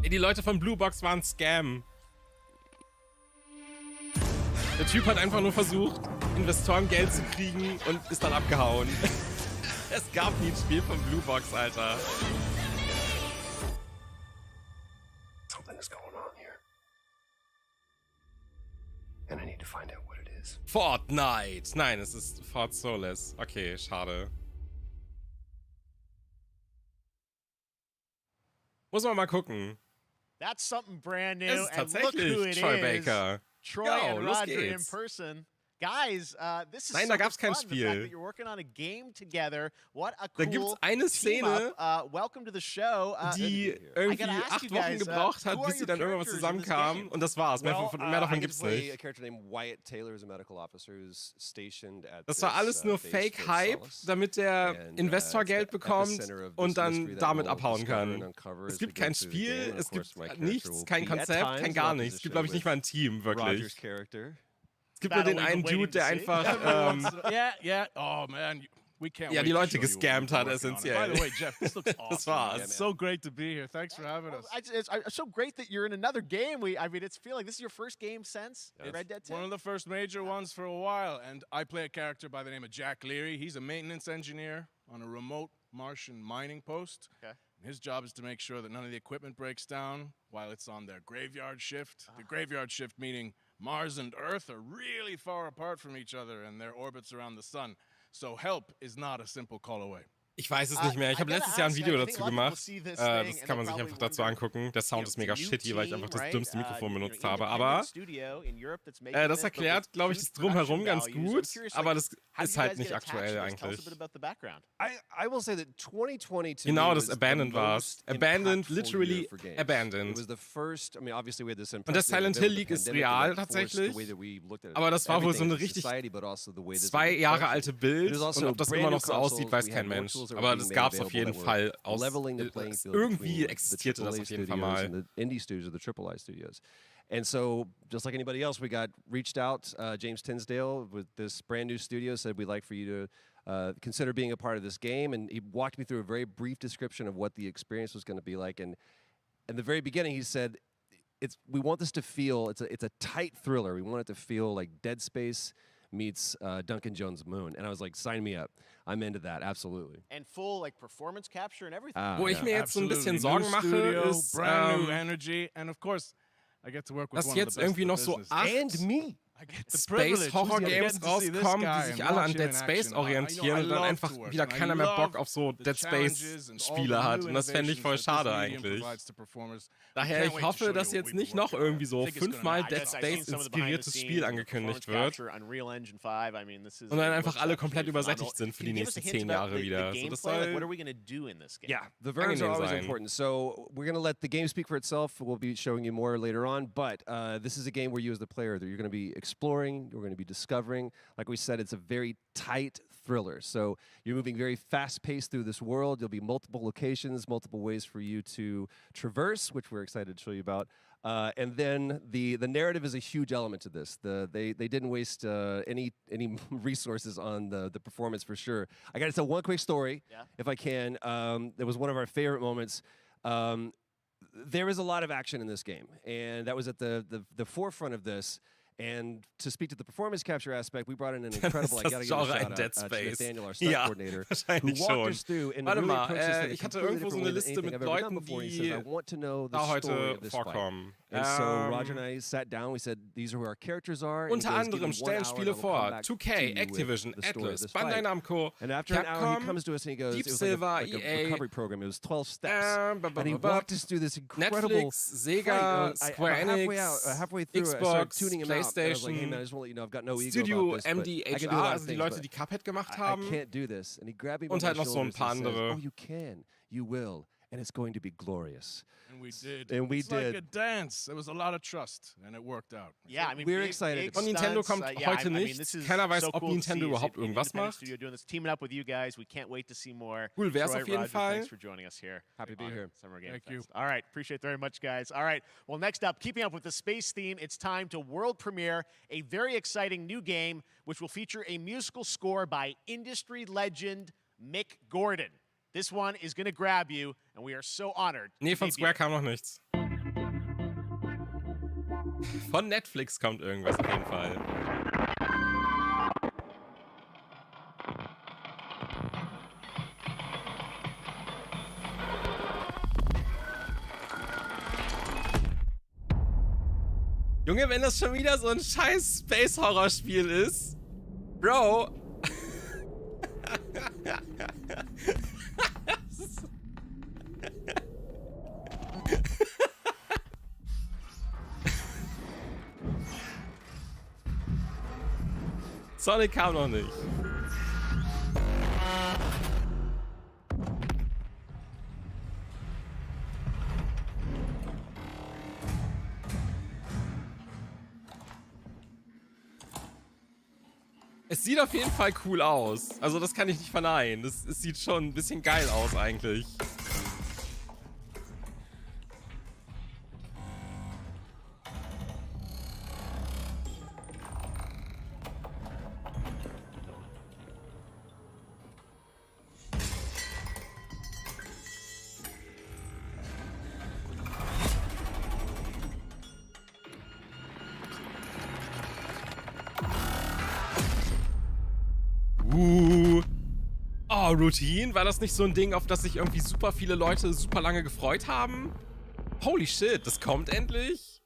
Die Leute von Blue Box waren Scam. Der Typ hat einfach nur versucht, Investorengeld zu kriegen und ist dann abgehauen. Es gab nie ein Spiel von Blue Box, Alter. Something is going on here. And I need to find out what it is. Fortnite! Nein, es ist Fort Solis. Okay, schade. Muss man mal gucken. That's something brand new. Es ist And look who it tatsächlich Troy is. Baker. Troy Ja, and los Roger in geht's. person. Guys, this is Nein, da so gab's kein fun. The fact Spiel. that you're working on a game together. What a Da cool gibt's eine team Szene, up. Welcome to the show. die I irgendwie gotta ask 8 you Wochen guys, gebraucht hat, who are bis sie your dann irgendwann characters in this zusammenkamen. game? Und das war's. Mehr davon I gibt's get to play nicht. a character named Wyatt Taylor, who's a medical officer who's stationed at Das war this, alles nur base called Fake-Hype, Solace. damit der And, Investor it's the Geld bekommt epicenter of und this dann mystery that damit we'll abhauen discover and kann. uncover Es as we gibt go kein through the game. Spiel, And es of course, gibt my character nichts, will kein be at Konzept, times kein in gar nichts. Es gibt, glaube ich, nicht mal ein Team, Rogers wirklich. character. Es gibt nur den Battle einen we've been Dude, der waiting to einfach Yeah. Oh, man. We can't ja, wait die to Leute show you what gescammt we're hat, working on. essentiell. By the way, Jeff, this looks awesome. Das war's. It's so great to be here. Thanks for having us. It's so great that you're in another game. I mean, it's feeling this is your first game since Red Dead 2. One of the first major ones for a while, and I play a character by the name of Jack Leary. He's a maintenance engineer on a remote Martian mining post. Okay. And his job is to make sure that none of the equipment breaks down while it's on their graveyard shift. The graveyard shift meaning Mars and Earth are really far apart from each other and their orbits around the sun. So help is not a simple call away. Ich weiß es nicht mehr. Ich habe letztes Jahr ein Video dazu gemacht. Das kann man sich einfach dazu angucken. Der Sound ist mega shitty, weil ich einfach das dümmste Mikrofon benutzt habe. Aber das erklärt, glaube ich, das Drumherum ganz gut. Aber das ist halt nicht aktuell eigentlich. I will say that 2020 to Genau, me das was Abandoned the war's. most Abandoned, impactful literally year for games. abandoned. It was the first, I mean, obviously we had this Und das Silent Hill League ist real tatsächlich. Aber das war wohl so eine richtig 2 Jahre alte Bild. Und ob das immer noch so aussieht, weiß kein Mensch. Aber das gab es auf jeden Fall. Irgendwie existierte das auf jeden Fall mal. Indie studios or the AAA studios. And so, just like anybody else, we got reached out. James Tinsdale with this brand new studio said we'd like for you to consider being a part of this game. And he walked me through a very brief description of what the experience was going to be like. And in the very beginning, he said, we want this to feel, it's a tight thriller. We want it to feel like Dead Space meets Duncan Jones' Moon. And I was like, sign me up. I'm into that, absolutely. And full like performance capture and everything. Wo ich mir jetzt so ein bisschen Sorgen mache, ist, brand new energy, and of course, I get to work with dass jetzt irgendwie noch so 8 Space-Horror-Games rauskommen, die sich alle an Dead Space orientieren und dann einfach wieder keiner mehr Bock auf so Dead Space-Spiele hat. Und das fände ich voll schade eigentlich. Daher, ich hoffe, dass jetzt nicht noch irgendwie so 5-mal Dead Space-inspiriertes Spiel angekündigt wird. Und dann einfach alle komplett übersättigt sind für die nächsten 10 Jahre wieder. So, das soll yeah, the verbs are always important. So we're going to let the game speak for itself. We'll be showing you more later on. But this is a game where you as the player, that you're going to be exploring, you're going to be discovering. Like we said, it's a very tight thriller. So you're moving very fast-paced through this world. There'll be multiple locations, multiple ways for you to traverse, which we're excited to show you about. And then the narrative is a huge element to this. They didn't waste any resources on the performance for sure. I got to tell one quick story, if I can. That was one of our favorite moments. There is a lot of action in this game, and that was at the forefront of this. And to speak to the performance capture aspect, we brought in an incredible, I gotta give a shout out to Nathaniel, our stunt coordinator, who walked us through in a really approaches ich hatte irgendwo so eine Liste mit Leuten, die I want to know the da story heute of this vorkommen. fight. And so Roger and I sat down, we said, these are who our characters are. Unter anderem stellen Spiele vor, 2K, Activision, Atlas, Bandai Namco, and after an hour, he comes to us and he goes, it was like a recovery program. It was 12 steps. And he walked us through this incredible Netflix, Sega, Square Enix, halfway through, Xbox, tuning him out. PlayStation, Like, hey man, I just want to let you know I've got no ego Studio about this, MDHR, also die Leute, die Cuphead gemacht haben. I can't do this. And he grabbed me by Und halt my noch so ein shoulders paar and says, andere. oh, you can, you will, and it's going to be glorious. And we did. And we it's did. like a dance. There was a lot of trust, and it worked out. Yeah, I mean, we're excited. Von Nintendo kommt heute nichts. Keiner weiß, ob Nintendo überhaupt irgendwas macht. Studio doing this, teaming up with you guys. We can't wait to see more. Cool wär's Troy, auf jeden Roger, Fall. Thanks for joining us here. Happy to be here. Summer Game Thank Fest. you. All right, appreciate it very much, guys. All right, well, next up, keeping up with the space theme, it's time to world premiere a very exciting new game, which will feature a musical score by industry legend Mick Gordon. This one is going to grab you, and we are so honored. Nee, von Square kam noch nichts. Von Netflix kommt irgendwas auf jeden Fall. Junge, wenn das schon wieder so ein scheiß Space-Horror-Spiel ist. Bro. Sonic kam noch nicht. Es sieht auf jeden Fall cool aus. Also das kann ich nicht verneinen. Es sieht schon ein bisschen geil aus eigentlich. Oh, Routine? War das nicht so ein Ding, auf das sich irgendwie super viele Leute super lange gefreut haben? Holy shit, das kommt endlich?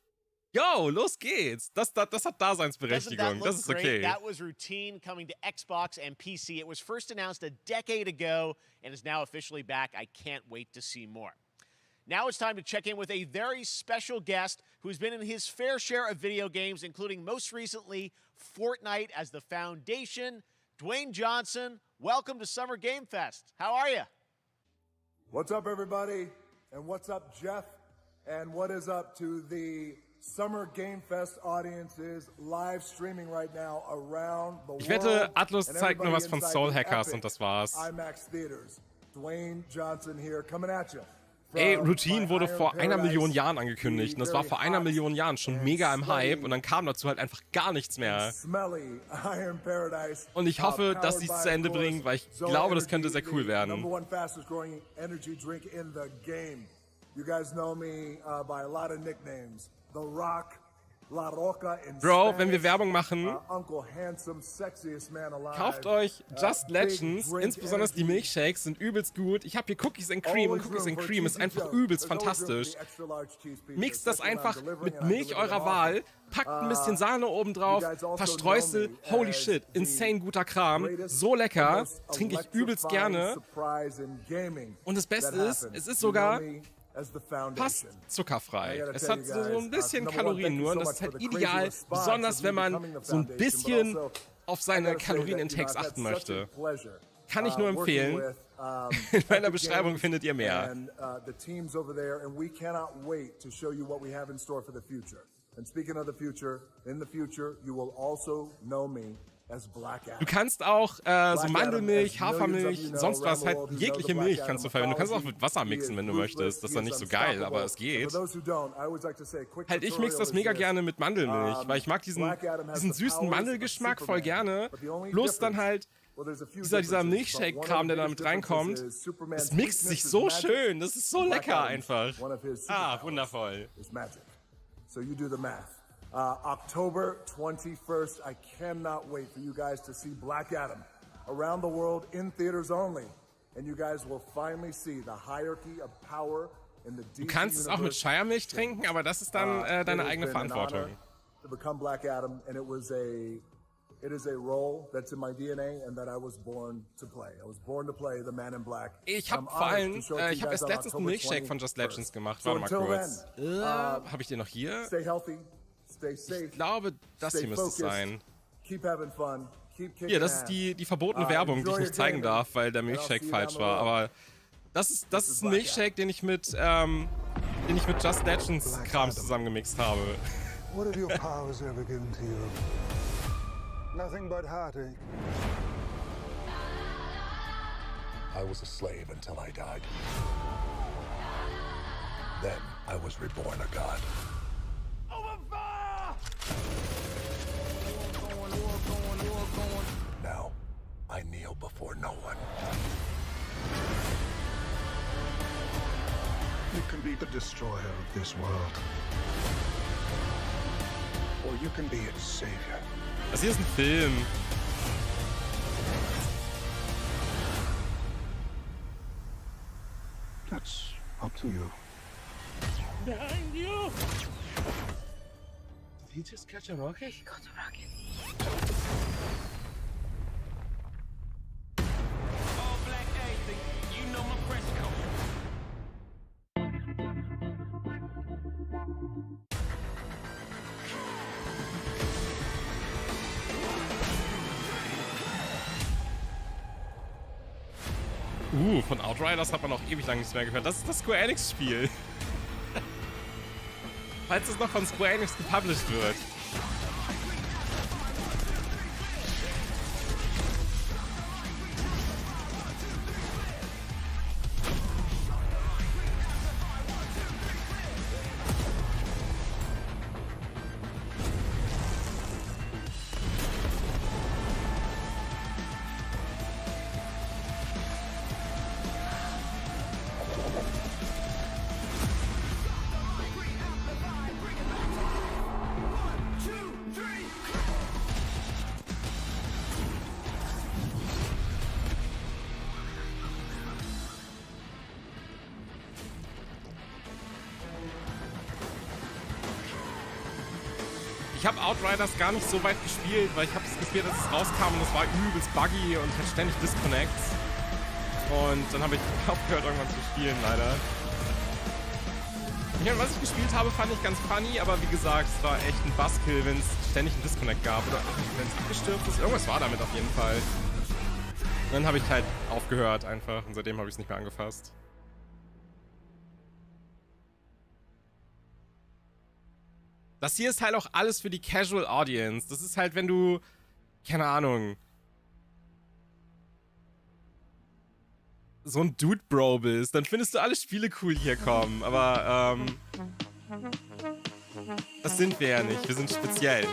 Yo, los geht's. Das hat Daseinsberechtigung. Das ist okay. That was Routine coming to Xbox and PC. It was first announced a decade ago and is now officially back. I can't wait to see more. Now it's time to check in with a very special guest who's been in his fair share of video games, including most recently Fortnite as the foundation. Dwayne Johnson, welcome to Summer Game Fest. How are you? What's up, everybody? And what's up, Jeff? And what is up to the Summer Game Fest audiences live streaming right now around the world? Ich wette, Atlus zeigt nur was von Soul Hackers und das war's. IMAX Theaters. Dwayne Johnson here coming at you. Ey, Routine wurde vor 1 Million Jahren angekündigt und das war vor 1 Million Jahren schon mega im Hype und dann kam dazu halt einfach gar nichts mehr. Und ich hoffe, dass sie es zu Ende bringen, weil ich glaube, das könnte sehr cool werden. Bro, wenn wir Werbung machen, kauft euch Just Legends, insbesondere die Milkshakes sind übelst gut. Ich habe hier Cookies and Cream und Cookies and Cream ist einfach übelst fantastisch. Mixt das einfach mit Milch eurer Wahl, packt ein bisschen Sahne oben drauf, Verstreusel, holy shit, insane guter Kram, so lecker, trinke ich übelst gerne. Und das Beste ist, es ist sogar fast zuckerfrei. Es hat so ein bisschen Kalorien nur und das ist halt ideal, besonders wenn man so ein bisschen auf seine Kalorien-Intakes achten möchte. Kann ich nur empfehlen. In meiner Beschreibung findet ihr mehr. Du kannst auch so Mandelmilch, Hafermilch, sonst was, halt jegliche Milch kannst du verwenden. Du kannst auch mit Wasser mixen, wenn du möchtest. Das ist dann nicht so geil, aber es geht. Halt, ich mixe das mega gerne mit Mandelmilch, weil ich mag diesen süßen Mandelgeschmack voll gerne. Bloß dann halt dieser Milkshake-Kram, der da mit reinkommt, es mixt sich so schön. Das ist so lecker einfach. Ah, wundervoll. So you do the math. October 21st, I cannot wait for you guys to see Black Adam around the world in theaters only. And you guys will finally see the hierarchy of power in the DC Du kannst es auch mit Shire-Milch trinken, aber das ist dann deine eigene Verantwortung. To become Black Adam, and it is a role that's in my DNA and that I was born to play. I was born to play the Man in Black. Ich habe vor allem, ich habe erst letztens einen Milkshake von Just Legends gemacht. Warte mal kurz. Habe ich den noch hier? Ich glaube, das hier müsste es sein. Hier, das ist die verbotene Werbung, die ich nicht zeigen darf, weil der Milkshake falsch war. Aber Das ist ein Milchshake, den ich mit Just Legends Kram zusammengemixt habe. What have your powers ever given to you? Nothing but heartache. I was a slave until I died. Then I was reborn a god. Now, I kneel before no one. You can be the destroyer of this world. Or you can be its savior. Das hier ist ein Film. That's up to you. Behind you! Did he just catch a rocket? He got a rocket. All black anything, you know my fresh coat. Von Outriders hat man auch ewig lang nichts mehr gehört. Das ist das Square Enix Spiel. Falls es noch von Square Enix gepublished wird. Ich habe Outriders gar nicht so weit gespielt, weil ich habe es gespielt, als es rauskam und es war übelst buggy und ich hatte ständig Disconnects. Und dann habe ich aufgehört, irgendwann zu spielen, leider. Ich meine, was ich gespielt habe, fand ich ganz funny, aber wie gesagt, es war echt ein Buzzkill, wenn es ständig einen Disconnect gab oder wenn es abgestürzt ist. Irgendwas war damit auf jeden Fall. Und dann habe ich halt aufgehört einfach und seitdem habe ich es nicht mehr angefasst. Das hier ist halt auch alles für die Casual Audience. Das ist halt, wenn du, keine Ahnung, so ein Dude-Bro bist, dann findest du alle Spiele cool, die hier kommen. Aber, das sind wir ja nicht. Wir sind speziell.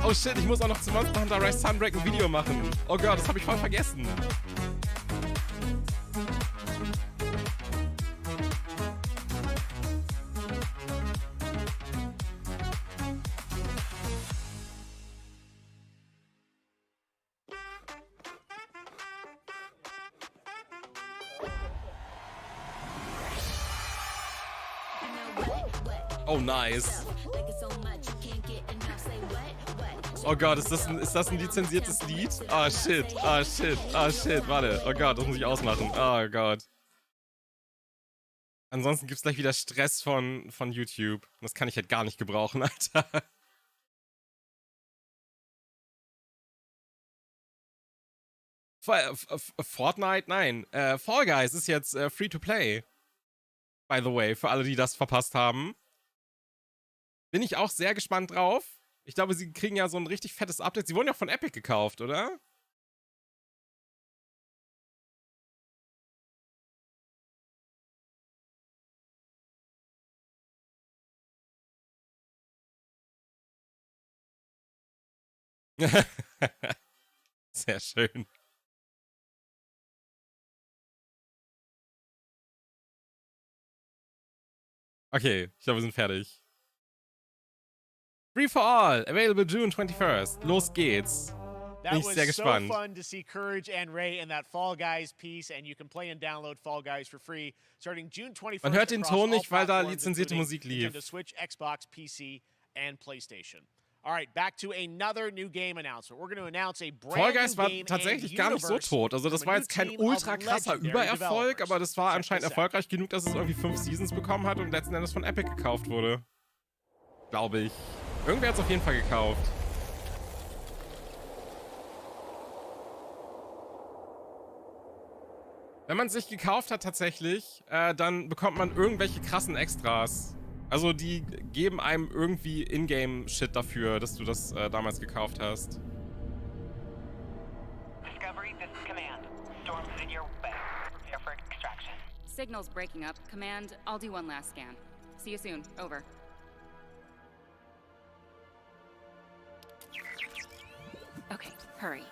Oh shit, ich muss auch noch zu Monster Hunter Rise Sunbreak ein Video machen. Oh Gott, das habe ich voll vergessen. Oh, nice. Oh Gott, ist das ein lizenziertes Lied? Oh shit, oh shit, oh shit, warte. Oh Gott, das muss ich ausmachen. Oh Gott. Ansonsten gibt's gleich wieder Stress von YouTube. Das kann ich halt gar nicht gebrauchen, Alter. Fortnite? Nein. Fall Guys ist jetzt free to play. By the way, für alle, die das verpasst haben. Bin ich auch sehr gespannt drauf. Ich glaube, sie kriegen ja so ein richtig fettes Update. Sie wurden ja von Epic gekauft, oder? Sehr schön. Okay, ich glaube, wir sind fertig. Free for all, available June 21st. Los geht's. Bin ich sehr gespannt. So fun to see Courage and Ray in that Fall Guys piece, and you can play and download Fall Guys for free starting June 21st. Man hört den Ton nicht, weil da lizenzierte Musik lief. Nintendo Switch, Xbox, PC, and PlayStation. All right, back to another new game announcement. We're going to announce a brand Fall Guys new war game tatsächlich gar nicht so tot. Also das war jetzt kein ultra krasser Übererfolg, aber das war anscheinend erfolgreich genug, dass es irgendwie 5 Seasons bekommen hat und letzten Endes von Epic gekauft wurde. Glaube ich. Irgendwer hat es auf jeden Fall gekauft. Wenn man sich gekauft hat tatsächlich, dann bekommt man irgendwelche krassen Extras. Also die geben einem irgendwie Ingame-Shit dafür, dass du das damals gekauft hast. Discovery, this is Command. Storm's in your way. Prepare for extraction. Signal's breaking up. Command, I'll do one last scan. See you soon. Over. Okay, hurry.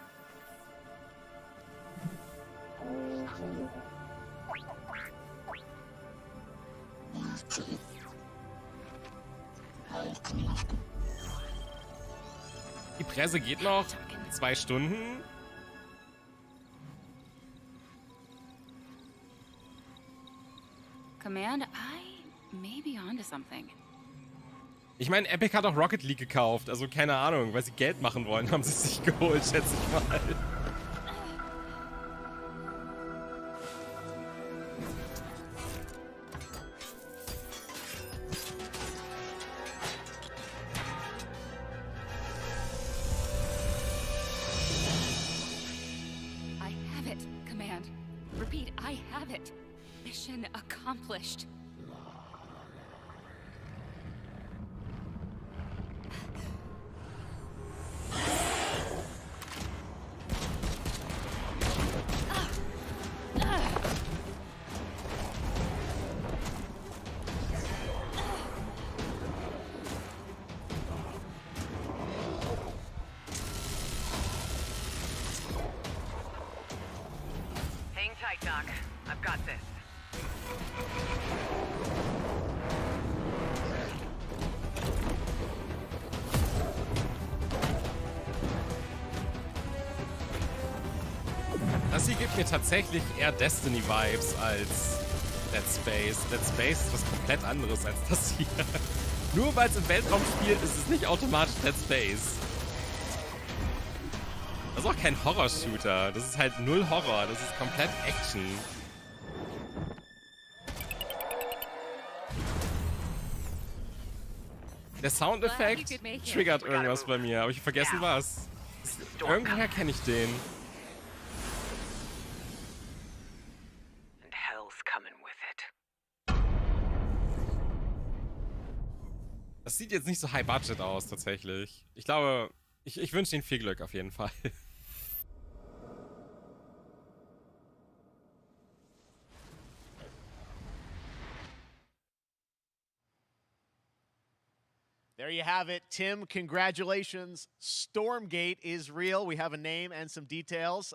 Die Presse geht noch 2 Stunden. Command, I may be onto something. Ich meine, Epic hat auch Rocket League gekauft. Also keine Ahnung, weil sie Geld machen wollen, haben sie es sich geholt, schätze ich mal. I have it, Command. Repeat, I have it. Mission accomplished. Hang tight, Doc. I've got this. Das hier gibt mir tatsächlich eher Destiny-Vibes als Dead Space. Dead Space ist was komplett anderes als das hier. Nur weil es im Weltraum spielt, ist es nicht automatisch Dead Space. Das ist auch kein Horror-Shooter. Das ist halt null Horror. Das ist komplett Action. Der Soundeffekt triggert irgendwas bei mir, aber ich hab vergessen was. Irgendwoher kenne ich den. And hell's coming with it. Das sieht jetzt nicht so high budget aus, tatsächlich. Ich glaube, ich wünsche Ihnen viel Glück auf jeden Fall. There you have it. Tim, congratulations. Stormgate is real. We have a name and some details.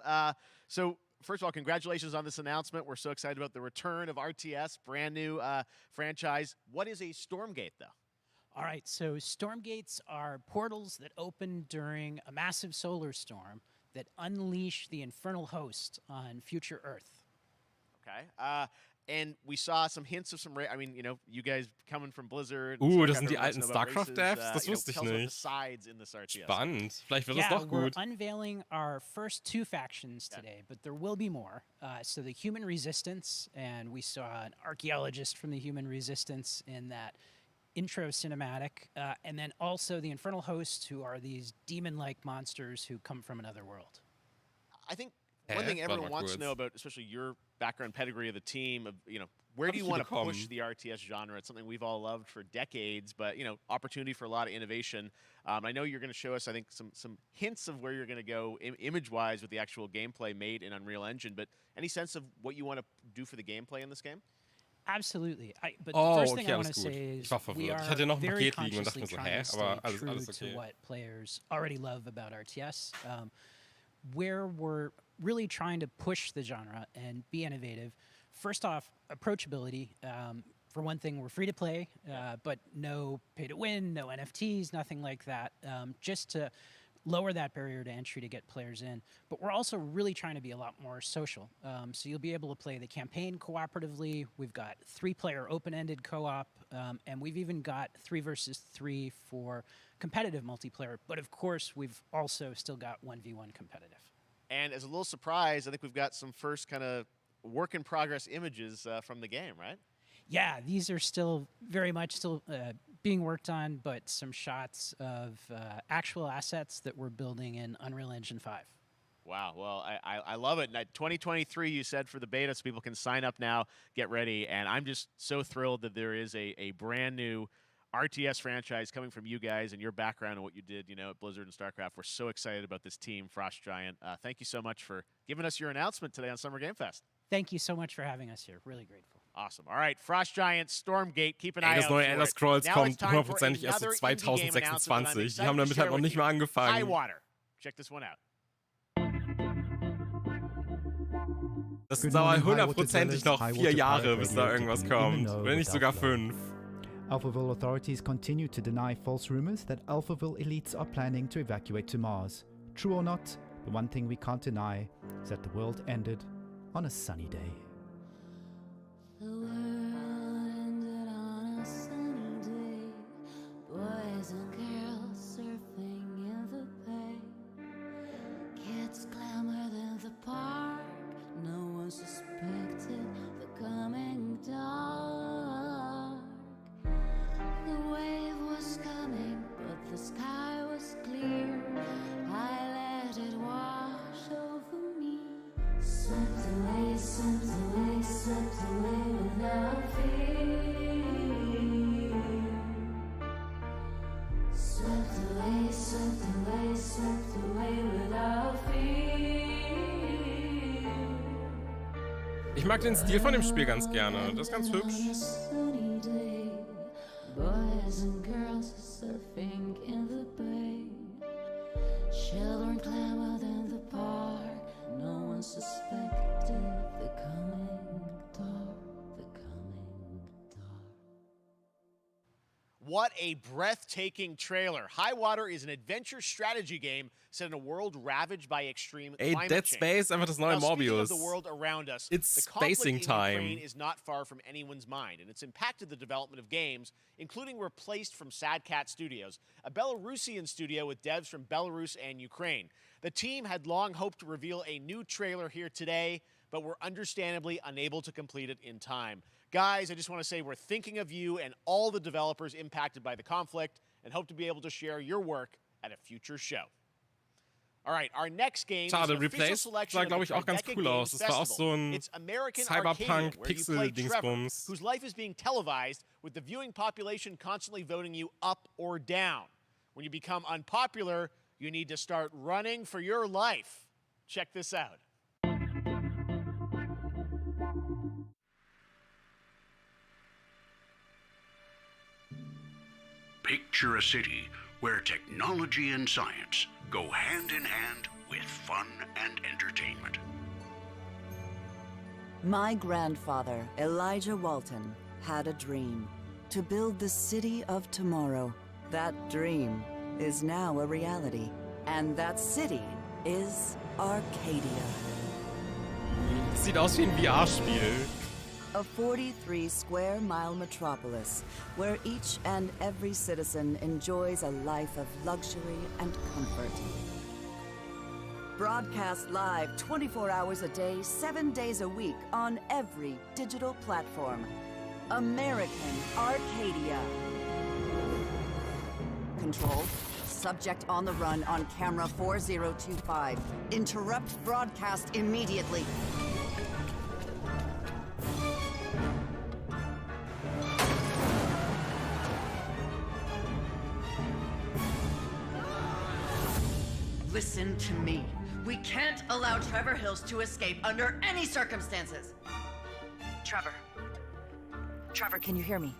So, first of all, congratulations on this announcement. We're so excited about the return of RTS, brand new franchise. What is a Stormgate, though? All right, so Stormgates are portals that open during a massive solar storm that unleash the infernal host on future Earth. Okay. And we saw some hints of some, I mean, you know, you guys coming from Blizzard. Das sind die alten StarCraft-Devs? Das wusste ich nicht. Spannend. Vielleicht wird das doch gut. We're unveiling our first 2 factions today, but there will be more. So the Human Resistance, and we saw an archaeologist from the Human Resistance in that intro cinematic, and then also the Infernal Hosts, who are these demon-like monsters who come from another world. I think one thing everyone wants to know about, especially your background pedigree of the team, of, you know, where do you want to push the RTS genre? It's something we've all loved for decades, but, you know, opportunity for a lot of innovation. I know you're going to show us, I think, some hints of where you're going to go image-wise with the actual gameplay made in Unreal Engine, but any sense of what you want to do for the gameplay in this game? Absolutely. But the first thing I want to say is we are very consciously trying to stay true to what players already love about RTS. Where we're really trying to push the genre and be innovative. First off, approachability. For one thing, we're free to play, but no pay to win, no NFTs, nothing like that. Just to lower that barrier to entry to get players in. But we're also really trying to be a lot more social. So you'll be able to play the campaign cooperatively. We've got 3-player open-ended co-op, and we've even got 3 versus 3 for competitive multiplayer. But of course, we've also still got 1v1 competitive. And as a little surprise, I think we've got some first kind of work-in-progress images from the game, right? Yeah, these are still very much being worked on, but some shots of actual assets that we're building in Unreal Engine 5. Wow. Well, I love it. 2023, you said, for the beta, so people can sign up now, get ready. And I'm just so thrilled that there is a brand new RTS franchise coming from you guys and your background and what you did, at Blizzard and StarCraft. We're so excited about this team, Frost Giant. Thank you so much for giving us your announcement today on Summer Game Fest. Thank you so much for having us here. Really grateful. Awesome. All right, Frost Giant, Stormgate, keep an eye Das out neue for Elder it. Scrolls Now kommt it's time for hundertprozentig erst so another indie game announcement, and I'm 2026. Die excited haben to damit share halt noch with nicht you. mal angefangen. High Water. Check this one out. Das dauert hundertprozentig noch 4 Jahre, bis da irgendwas kommt. Wenn nicht sogar 5. Alphaville authorities continue to deny false rumors that Alphaville elites are planning to evacuate to Mars. True or not, the one thing we can't deny is that the world ended on a sunny day. The world ended on a sunny day. Boys and girls surfing in the bay. Kids clamored in the park. No one suspected the coming dark. The wave was coming, but the sky was clear. I let it wash over me. Swept away, swept away, swept away without fear. Swept away, swept away, swept away without fear. Ich mag den Stil von dem Spiel ganz gerne. Das ist ganz hübsch. Boys and girls surfing in the bay. Children clamored in the park. No one suspected the coming dark. The coming dark. What a breathtaking trailer. High Water is an adventure strategy game set in a world ravaged by extreme climate Dead change. Space, einfach das neue Now, speaking Morbius. of the world around us, It's the conflict spacing in time. Ukraine is not far from anyone's mind, and it's impacted the development of games, including Replaced from Sad Cat Studios, a Belarusian studio with devs from Belarus and Ukraine. The team had long hoped to reveal a new trailer here today, but were understandably unable to complete it in time. Guys, I just want to say we're thinking of you and all the developers impacted by the conflict, and hope to be able to share your work at a future show. All right, our next game is Schade, an official Replaced selection sah, of glaube the ich, auch ganz Tribeca cool aus. Games Das war auch so Festival. ein It's American Arcadia, where you play Trevor, Cyberpunk-Pixel-Dingsbums. whose life is being televised with the viewing population constantly voting you up or down. When you become unpopular, you need to start running for your life. Check this out. Picture a city where technology and science go hand in hand with fun and entertainment. My grandfather, Elijah Walton, had a dream to build the city of tomorrow. That dream is now a reality, and that city is Arcadia. Sieht aus wie ein VR-Spiel. A 43-square-mile metropolis where each and every citizen enjoys a life of luxury and comfort. Broadcast live 24 hours a day, 7 days a week on every digital platform. American Arcadia. Control. Subject on the run on camera 4025. Interrupt broadcast immediately. Listen to me. We can't allow Trevor Hills to escape under any circumstances. Trevor. Trevor, can you hear me?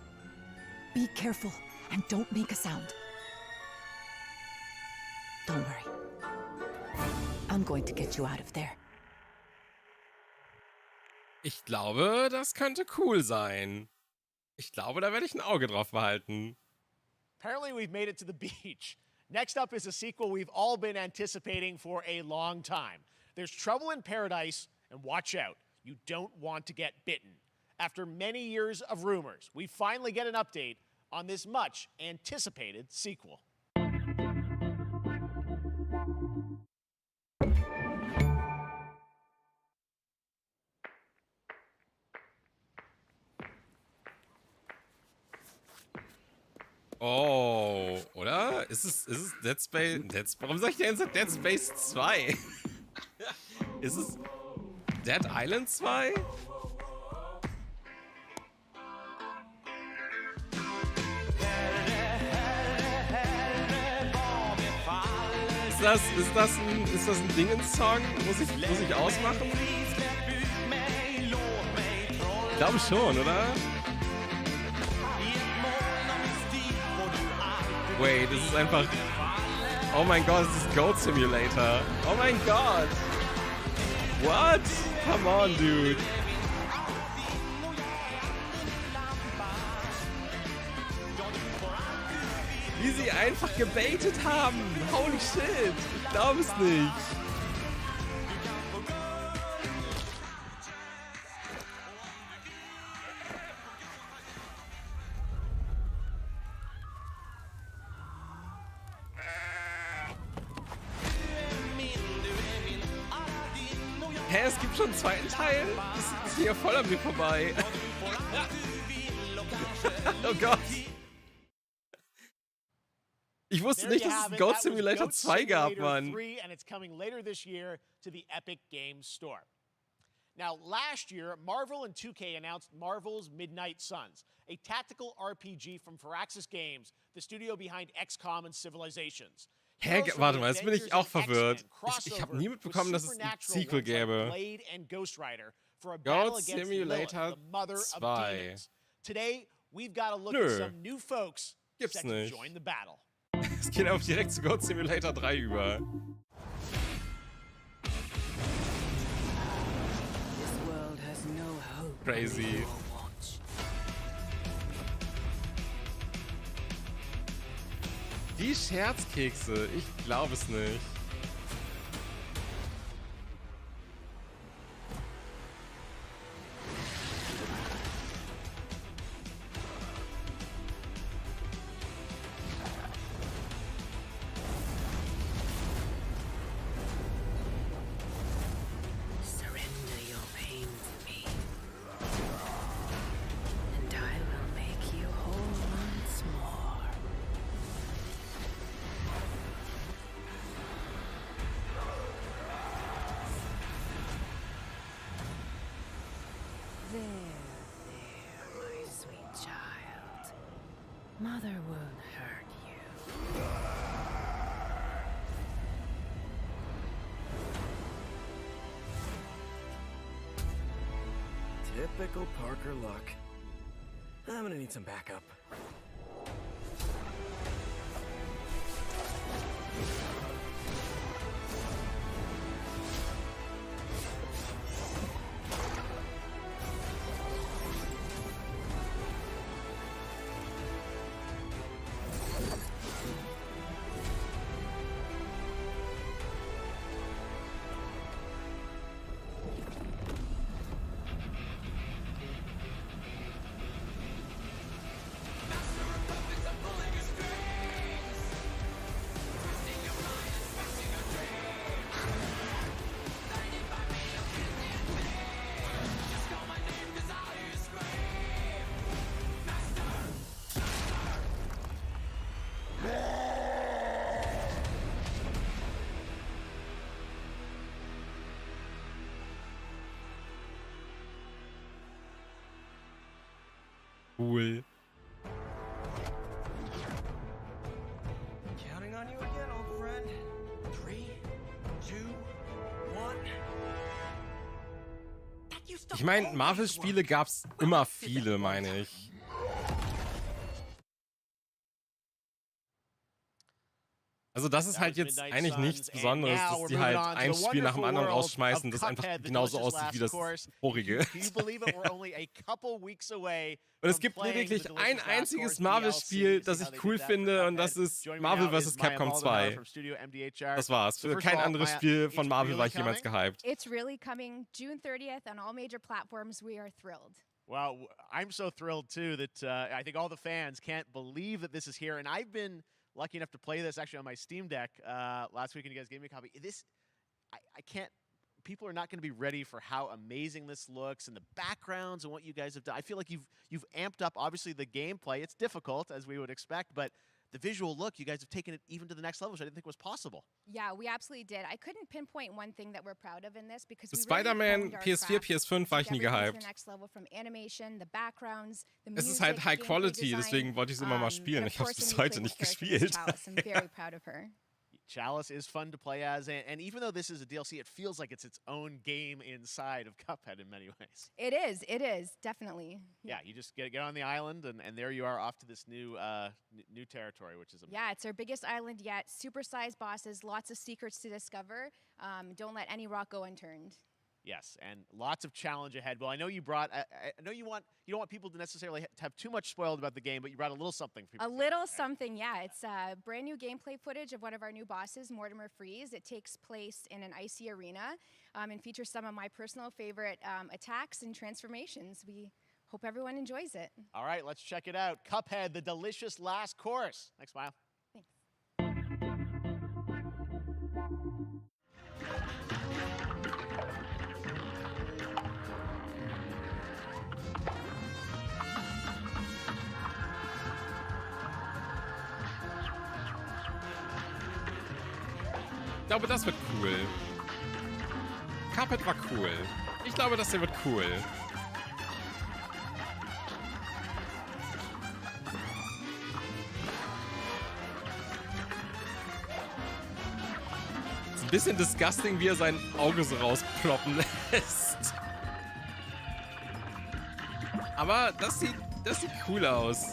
Be careful and don't make a sound. Don't worry. I'm going to get you out of there. Ich glaube, das könnte cool sein. Ich glaube, da werde ich ein Auge drauf behalten. Apparently we've made it to the beach. Next up is a sequel we've all been anticipating for a long time. There's Trouble in Paradise, and watch out, you don't want to get bitten. After many years of rumors, we finally get an update on this much anticipated sequel. Oh, oder? Ist es Dead Space? Warum sag ich denn jetzt Dead Space 2? Ist es Dead Island 2? Ist das ein Dingens-Song? Muss ich ausmachen? Ich glaube schon, oder? Wait, das ist einfach... Oh mein Gott, das ist Goat Simulator. Oh mein Gott. What? Come on, dude. Wie sie einfach gebaitet haben. Holy shit. Ich glaube es nicht. Hä, es gibt schon einen zweiten Teil? Das ist hier voll an mir vorbei. Oh Gott. Ich wusste nicht, dass es einen Goat Simulator 2 gab, Mann. And it's coming later this year to the Epic Games Store. Now, last year, Marvel and 2K announced Marvel's Midnight Suns, a tactical RPG from Firaxis Games, the studio behind XCOM and Civilizations. Hä, warte mal, jetzt bin ich auch verwirrt. Ich habe nie mitbekommen, dass es ein Sequel gäbe. Goat Simulator 2. Today, we've got to look at some new folks Gibt's set to nicht. join the battle. Es geht auch direkt zu Goat Simulator 3 über. Crazy. Die Scherzkekse, ich glaube es nicht. Mother won't hurt you. Typical Parker luck. I'm gonna need some backup. Cool. Counting on you again, old friend. 3, 2, 1. Ich meine, Marvel-Spiele gab's immer viele, meine ich. Also das ist halt jetzt eigentlich nichts Besonderes, dass die halt ein Spiel nach dem anderen rausschmeißen, das einfach genauso aussieht wie das vorige. Und es gibt lediglich ein einziges Marvel-Spiel, das ich cool finde, und das ist Marvel vs. Capcom 2. Das war's. Für kein anderes Spiel von Marvel war ich jemals gehypt. It's really coming June 30th on all major platforms. We are thrilled. Well, I'm so thrilled too that I think all the fans can't believe that this is here, and I've been lucky enough to play this actually on my Steam Deck last week, and you guys gave me a copy. I can't. People are not going to be ready for how amazing this looks and the backgrounds and what you guys have done. I feel like you've amped up, obviously, the gameplay. It's difficult, as we would expect, but the visual look, you guys have taken it even to the next level, which I didn't think was possible. Yeah, we absolutely did. I couldn't pinpoint one thing that we're proud of in this because Spider-Man, PS4, PS5 war ich nie gehypt. Es ist halt High Quality, deswegen wollte ich es immer mal spielen. Ich habe es bis heute nicht gespielt. I'm very proud of her. Chalice is fun to play as, and even though this is a DLC, it feels like it's its own game inside of Cuphead in many ways. It is, definitely. Yeah, you just get on the island, and there you are off to this new new territory, which is amazing. Yeah, it's our biggest island yet. Super-sized bosses, lots of secrets to discover. Don't let any rock go unturned. Yes, and lots of challenge ahead. Well, I know you brought. I know you don't want people to necessarily have too much spoiled about the game, but you brought a little something for people. A little something, yeah. It's brand new gameplay footage of one of our new bosses, Mortimer Freeze. It takes place in an icy arena and features some of my personal favorite attacks and transformations. We hope everyone enjoys it. All right, let's check it out. Cuphead, the delicious last course. Next, Smile. Thanks. Ich glaube, das wird cool. Cuphead war cool. Ich glaube, das hier wird cool. Ist ein bisschen disgusting, wie er sein Auge so rausploppen lässt. Aber das sieht cool aus.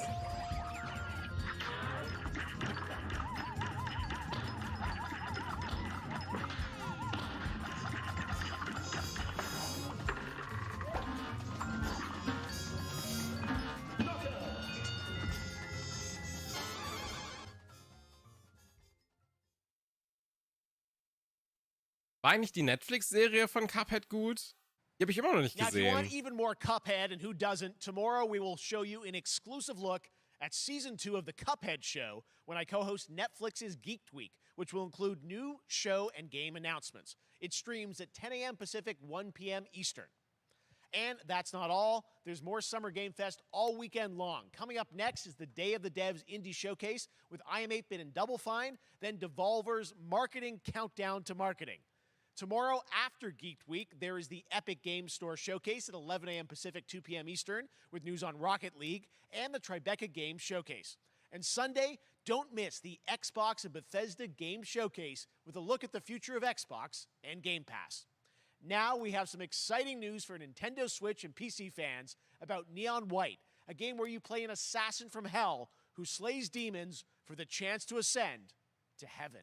War eigentlich die Netflix-Serie von Cuphead gut? Die habe ich immer noch nicht gesehen. Now, if you want even more Cuphead, and who doesn't, tomorrow we will show you an exclusive look at Season 2 of the Cuphead Show when I co-host Netflix's Geeked Week, which will include new show and game announcements. It streams at 10 a.m. Pacific, 1 p.m. Eastern. And that's not all. There's more Summer Game Fest all weekend long. Coming up next is the Day of the Devs Indie Showcase with IM8-Bit and Double Fine, then Devolver's Marketing Countdown to Marketing. Tomorrow, after Geeked Week, there is the Epic Games Store Showcase at 11 a.m. Pacific, 2 p.m. Eastern, with news on Rocket League and the Tribeca Games Showcase. And Sunday, don't miss the Xbox and Bethesda Game Showcase with a look at the future of Xbox and Game Pass. Now we have some exciting news for Nintendo Switch and PC fans about Neon White, a game where you play an assassin from hell who slays demons for the chance to ascend to heaven.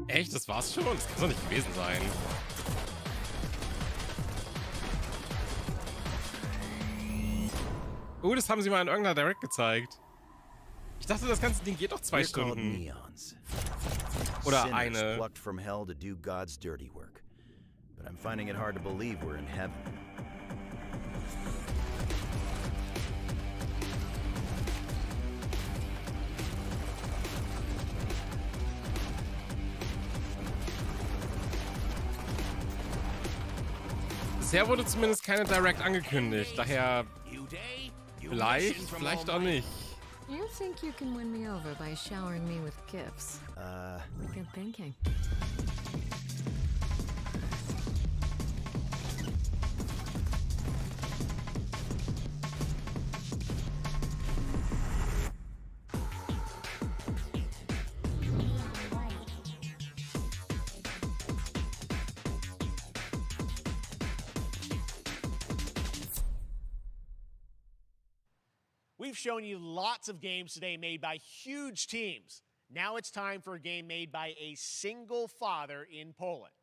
Echt? Das war's schon? Das kann doch nicht gewesen sein. Das haben sie mal in irgendeiner Direct gezeigt. Ich dachte, das ganze Ding geht doch 2 Stunden. Oder eine. Plucked from hell to do God's dirty work. But I'm finding it hard to believe we're in heaven. Bisher wurde zumindest keine Direct angekündigt, daher vielleicht auch nicht. You think you can win me over by showering me with gifts? Good thinking. We've shown you lots of games today made by huge teams. Now it's time for a game made by a single father in Poland.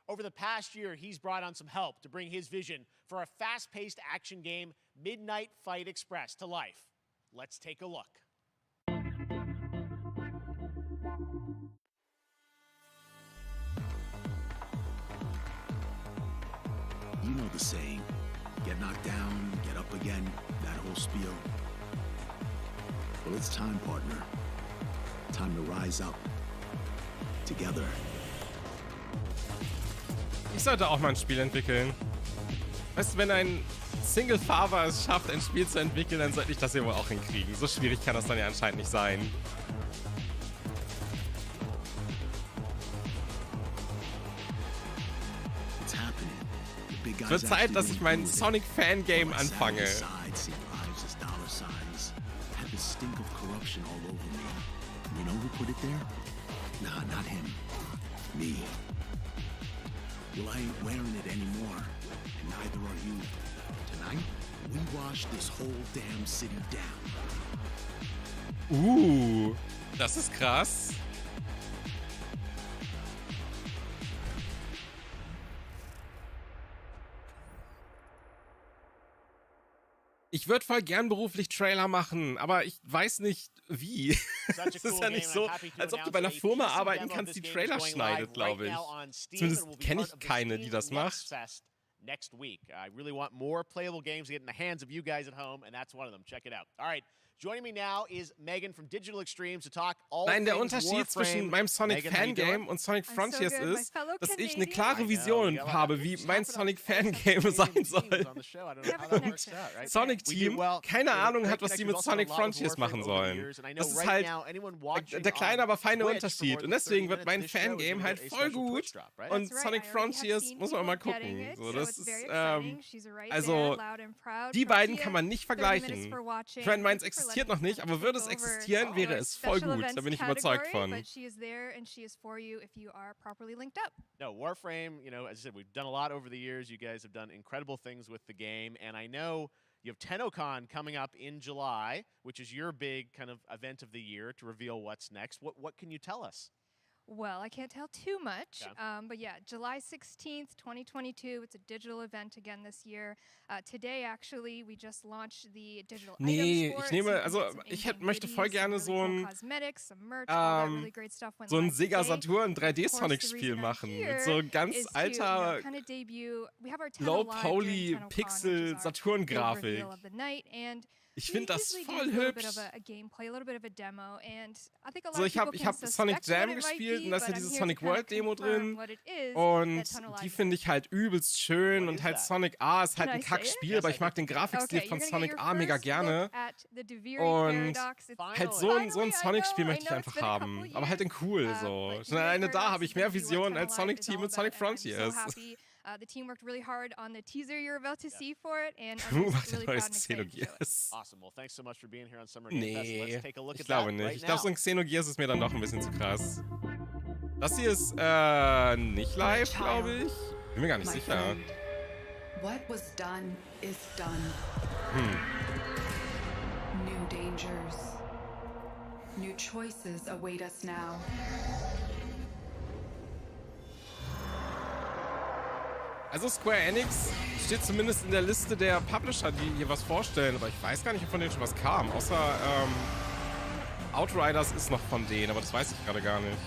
Over the past year, he's brought on some help to bring his vision for a fast-paced action game, Midnight Fight Express, to life. Let's take a look. You know the saying, get knocked down, get up again, that whole spiel. Well, it's time, partner. Time to rise up. Together. Ich sollte auch mal ein Spiel entwickeln. Weißt du, wenn ein Single-Father es schafft, ein Spiel zu entwickeln, dann sollte ich das ja wohl auch hinkriegen. So schwierig kann das dann ja anscheinend nicht sein. Es wird Zeit, dass ich mein Sonic-Fangame anfange. Well, I ain't wearing it anymore, and neither are you. Tonight, we wash this whole damn city down. Das ist krass. Ich würde voll gern beruflich Trailer machen, aber ich weiß nicht wie. Es ist ja nicht so, als ob du bei einer Firma arbeiten kannst, die Trailer schneidet, glaube ich. Zumindest kenne ich keine, die das macht. Next week. I really want more playable games to get in the hands of you guys at home, and that's one of them. Check it out. All right. Joining me now is Megan from Digital Extremes to talk all Nein, der Unterschied zwischen meinem Sonic Fangame und Sonic Frontiers ist, dass ich eine klare Vision habe, wie mein Sonic Fangame sein soll. Sonic Team keine Ahnung hat, was sie mit Sonic Frontiers machen sollen. Das ist halt der kleine, aber feine Unterschied. Und deswegen wird mein Fangame halt voll gut. Und Sonic Frontiers muss man mal gucken. So, das ist, also, die beiden kann man nicht vergleichen. Ich meine, meins existiert noch nicht, aber würde es existieren, wäre es voll gut. Da bin ich überzeugt von. No, Warframe, you know, as I said, we've done a lot over the years. You guys have done incredible things with the game, and I know you have TennoCon coming up in July, which is your big kind of event of the year to reveal what's next. What can you tell us? Well, I can't tell too much, but yeah, July 16th, 2022. It's a digital event again this year. Today, actually, we just launched the digital Nee, ich nehme, also ich möchte voll gerne so ein Sega Saturn 3D Sonic Spiel machen mit so ganz alter Low-Poly Pixel Saturn Grafik. Ich finde das voll hübsch. So, ich hab Sonic Jam gespielt und da ist ja diese Sonic World Demo drin. Und die finde ich halt übelst schön. Und halt Sonic A ist halt ein Kackspiel, aber ich mag den Grafikstil von Sonic A mega gerne. Und halt so ein Sonic-Spiel möchte ich einfach haben. Aber halt in cool so. Schon alleine da habe ich mehr Visionen als Sonic Team und Sonic Frontiers. The team worked really hard on the teaser you're about to see for it, and I'm just really proud and excited to show it. Awesome. Well, thanks so much for being here on Summer Game Fest. Let's take a look ich glaube nicht. Ich glaube, so ein Xenogears ist mir dann noch ein bisschen zu krass. Das hier ist nicht live, glaube ich. Bin mir gar nicht sicher. What was done is done. New dangers. New choices await us now. Also Square Enix steht zumindest in der Liste der Publisher, die hier was vorstellen, aber ich weiß gar nicht, ob von denen schon was kam. Außer Outriders ist noch von denen, aber das weiß ich gerade gar nicht.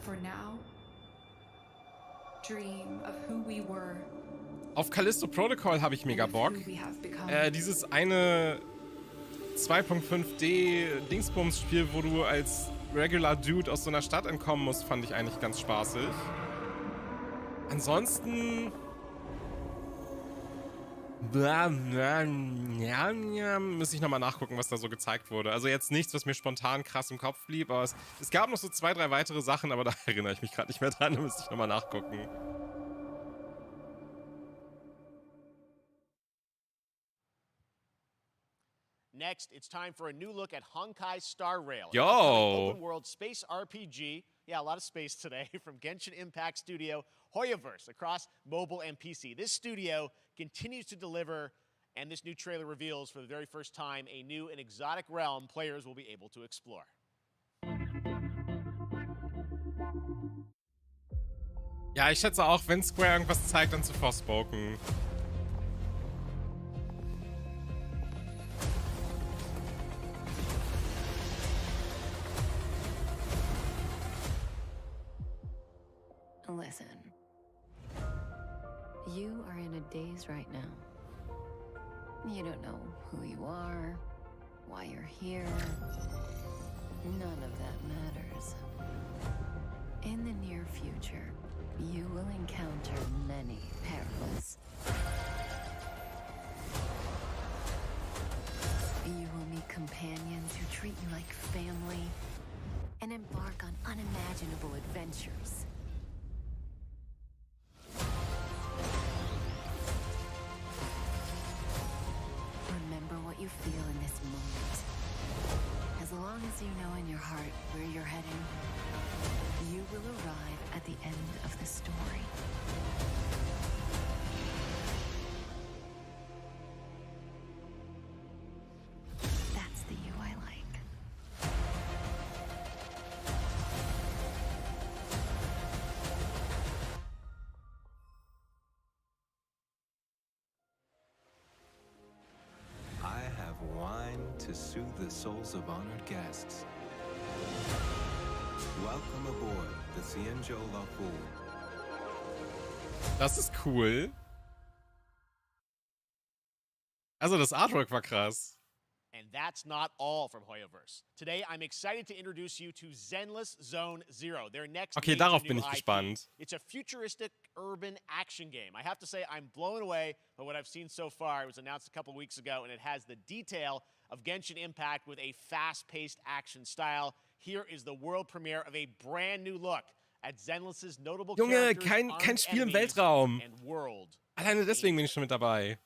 For now, dream of who we were. Auf Callisto Protocol habe ich mega Bock. Dieses eine 2.5D Dingsbums-Spiel, wo du als Regular Dude aus so einer Stadt entkommen muss, fand ich eigentlich ganz spaßig. Ansonsten müsste ich nochmal nachgucken, was da so gezeigt wurde. Also jetzt nichts, was mir spontan krass im Kopf blieb, aber es gab noch so 2, 3 weitere Sachen, aber da erinnere ich mich gerade nicht mehr dran, da müsste ich nochmal nachgucken. Next, it's time for a new look at Honkai Star Rail. Yo! Open world space RPG. Yeah, a lot of space today from Genshin Impact studio Hoyoverse across mobile and PC. This studio continues to deliver, and this new trailer reveals for the very first time a new and exotic realm players will be able to explore. Ja, ich schätze auch, wenn Square irgendwas zeigt, dann zu Forspoken. Listen, you are in a daze right now. You don't know who you are, why you're here. None of that matters. In the near future, You will encounter many perils. You will meet companions who treat you like family and embark on unimaginable adventures. Remember what you feel in this moment. As long as you know in your heart where you're heading, you will arrive at the end of the story. That's the you I like. I have wine to soothe the souls of honored guests. Welcome aboard the Cienjo La Fool. Das ist cool. Also das Artwork war krass. And that's not all from Hoyoverse. Today, I'm excited to introduce you to Zenless Zone Zero, their next Okay, darauf bin ich gespannt. It's a futuristic urban action game. I have to say, I'm blown away by what I've seen so far. It was announced a couple weeks ago, and it has the detail of Genshin Impact with a fast-paced action style. Here is the world premiere of a brand new look at Zenless's notable Junge, characters, kein Spiel im enemies, Weltraum. and world. Alleine deswegen bin ich schon mit dabei.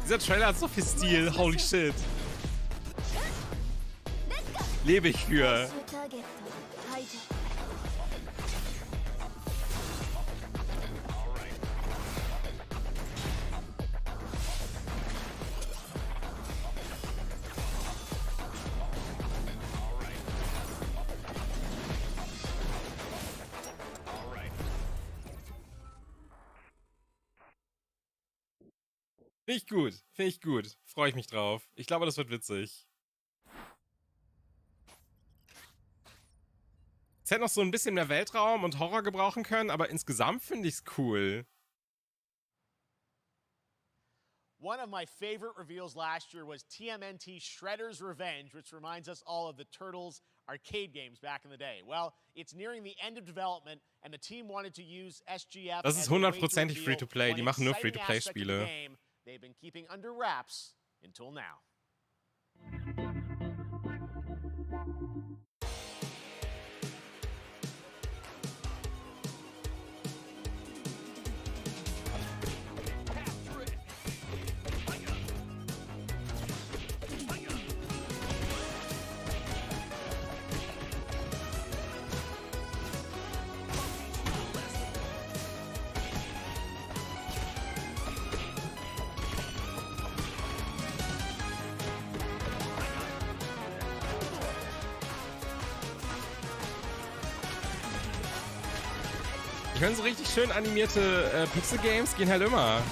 Dieser Trailer hat so viel Stil, holy shit. Lebe ich für. Finde ich gut, finde ich gut. Freue ich mich drauf. Ich glaube, das wird witzig. Es hätte noch so ein bisschen mehr Weltraum und Horror gebrauchen können, aber insgesamt finde ich es cool. One of my favorite reveals last year was TMNT Shredder's Revenge, which reminds us all of the Turtles arcade games back in the day. Well, it's nearing the end of development, and the team wanted to use SGF. Das ist 100%ig Free-to-Play, die machen nur Free-to-Play-Spiele. They've been keeping under wraps until now. Ich meine, so richtig schön animierte Pixel-Games gehen halt immer.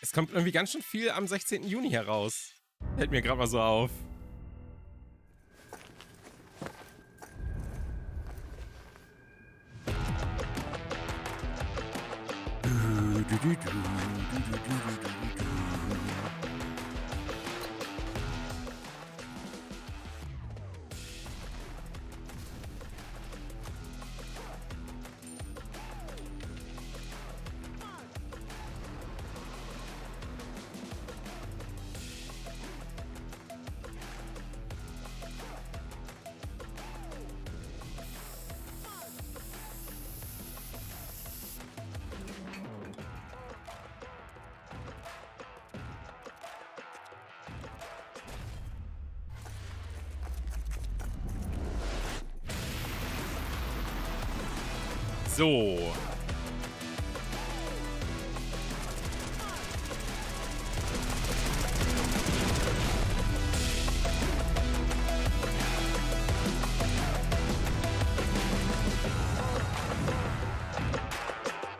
Es kommt irgendwie ganz schön viel am 16. Juni heraus. Fällt mir gerade mal so auf. So.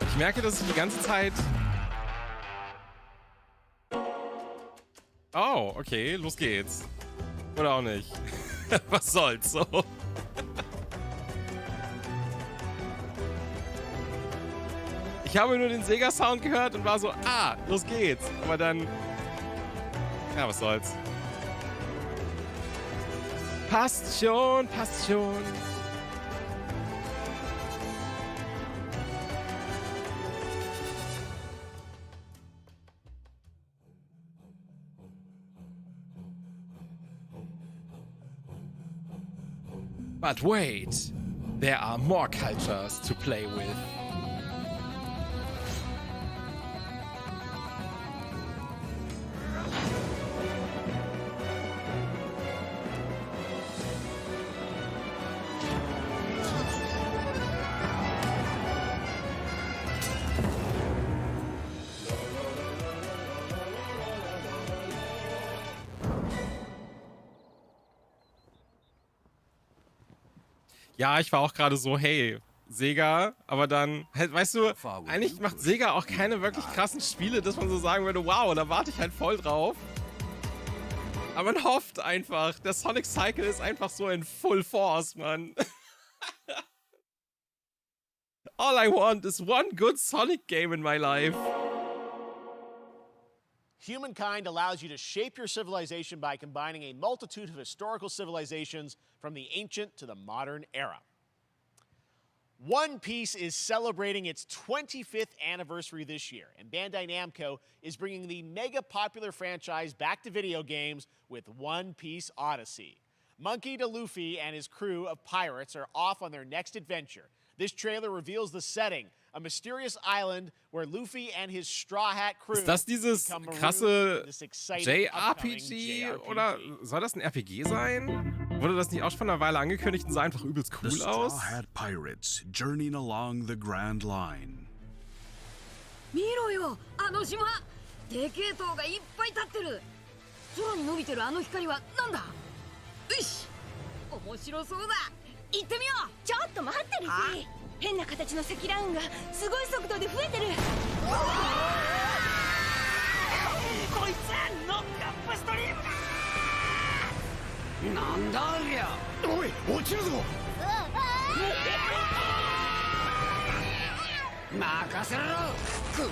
Ich merke, dass ich die ganze Zeit... Oh, okay, los geht's. Oder auch nicht. Was soll's so? Ich habe nur den Sega-Sound gehört und war so, los geht's. Aber dann... Ja, was soll's. Passt schon, passt schon. But wait, there are more cultures to play with. Ja, ich war auch gerade so, hey, Sega, aber dann, halt, weißt du, eigentlich macht Sega auch keine wirklich krassen Spiele, dass man so sagen würde, wow, da warte ich halt voll drauf. Aber man hofft einfach, der Sonic Cycle ist einfach so in Full Force, Mann. All I want is one good Sonic game in my life. Humankind allows you to shape your civilization by combining a multitude of historical civilizations from the ancient to the modern era. One Piece is celebrating its 25th anniversary this year, and Bandai Namco is bringing the mega popular franchise back to video games with One Piece Odyssey. Monkey D. Luffy and his crew of pirates are off on their next adventure. This trailer reveals the setting, a mysterious island where Luffy and his Straw Hat crew. Ist das dieses krasse JRPG oder soll das ein RPG sein? Wurde das nicht auch schon vor einer Weile angekündigt und sah einfach übelst cool aus? The Straw Hat Pirates journeying along the Grand Line. 見ろよ、あの島。でけえ塔がいっぱい立ってる。空に伸びてるあの光はなんだ？よし、面白そうだ。行ってみよう。ちょっと待ってるし。変な形の積乱雲がすごい速度で増えてる。こいつノックアップストリームだ。なんだありゃ。おい、落ちるぞ。任せろ。クー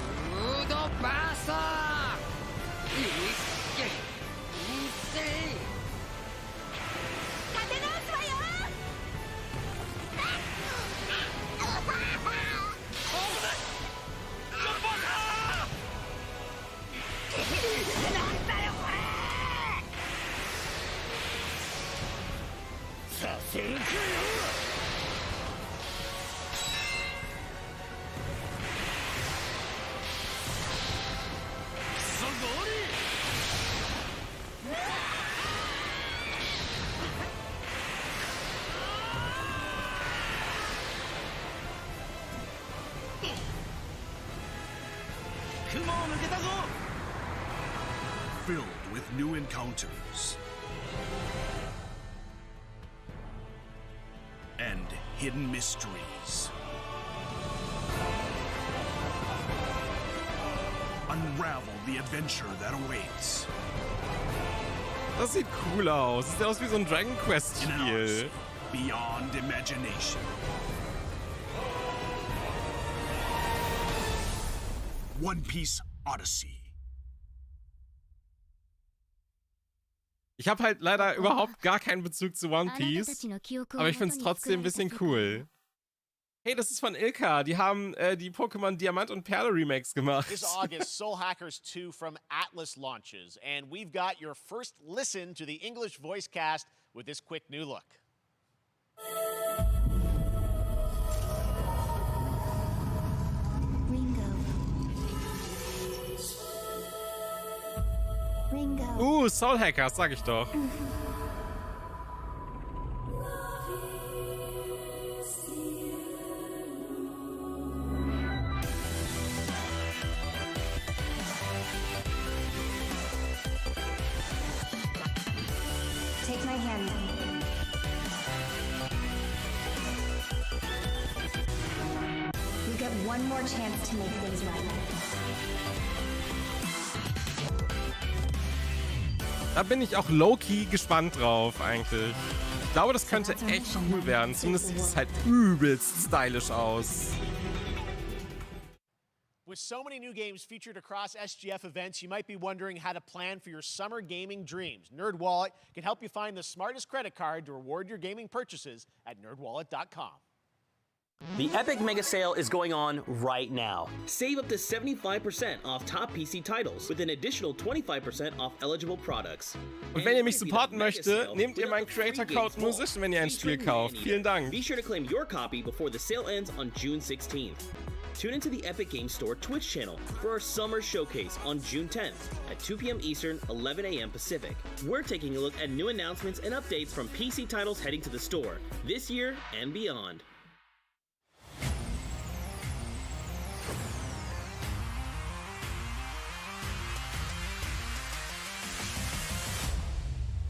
ドバースト。いけ。立て直すわよ。なんだよこれ。させるかよ。クソゴリ。雲を抜けたぞ。Filled with new encounters and hidden mysteries. Unravel the adventure that awaits. Das sieht cool aus. Das sieht aus wie so ein Dragon Quest Spiel. Beyond imagination. One Piece Odyssey. Ich habe halt leider überhaupt gar keinen Bezug zu One Piece, aber ich find's trotzdem ein bisschen cool. Hey, das ist von Ilka. Die haben die Pokémon Diamant und Perle Remakes gemacht. This August, Soul Hackers 2 from Atlas launches, and we've got your first listen to the English voice cast with this quick new look. Ringo. Soul Hackers, sag ich doch. Take my hand. You get one more chance to make things right. Da bin ich auch low-key gespannt drauf, eigentlich. Ich glaube, das könnte echt cool werden. Zumindest sieht es halt übelst stylisch aus. With so many new games featured across SGF events, you might be wondering how to plan for your summer gaming dreams. NerdWallet can help you find the smartest credit card to reward your gaming purchases at nerdwallet.com. The Epic Mega Sale is going on right now. Save up to 75% off top PC titles with an additional 25% off eligible products. Und wenn ihr mich supporten möchtet, nehmt ihr meinen Creator Code Musician, wenn ihr ein Spiel kauft. Vielen Dank. Be sure to claim your copy before the sale ends on June 16th. Tune into the Epic Games Store Twitch channel for our summer showcase on June 10th at 2 p.m. Eastern, 11 a.m. Pacific. We're taking a look at new announcements and updates from PC titles heading to the store this year and beyond.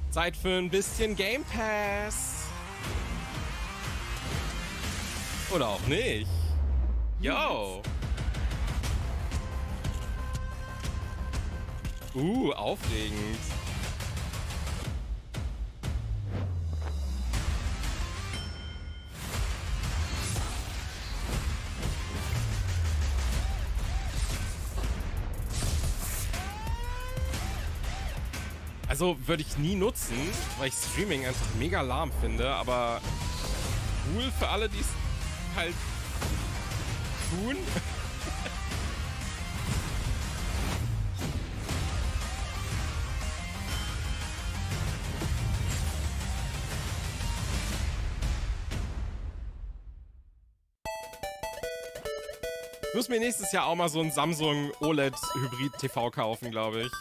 Zeit für ein bisschen Game Pass. Oder auch nicht. Yo. Aufregend. Also würde ich nie nutzen, weil ich Streaming einfach mega lahm finde, aber cool für alle, die es halt tun. Ich muss mir nächstes Jahr auch mal so ein Samsung OLED Hybrid TV kaufen, glaube ich.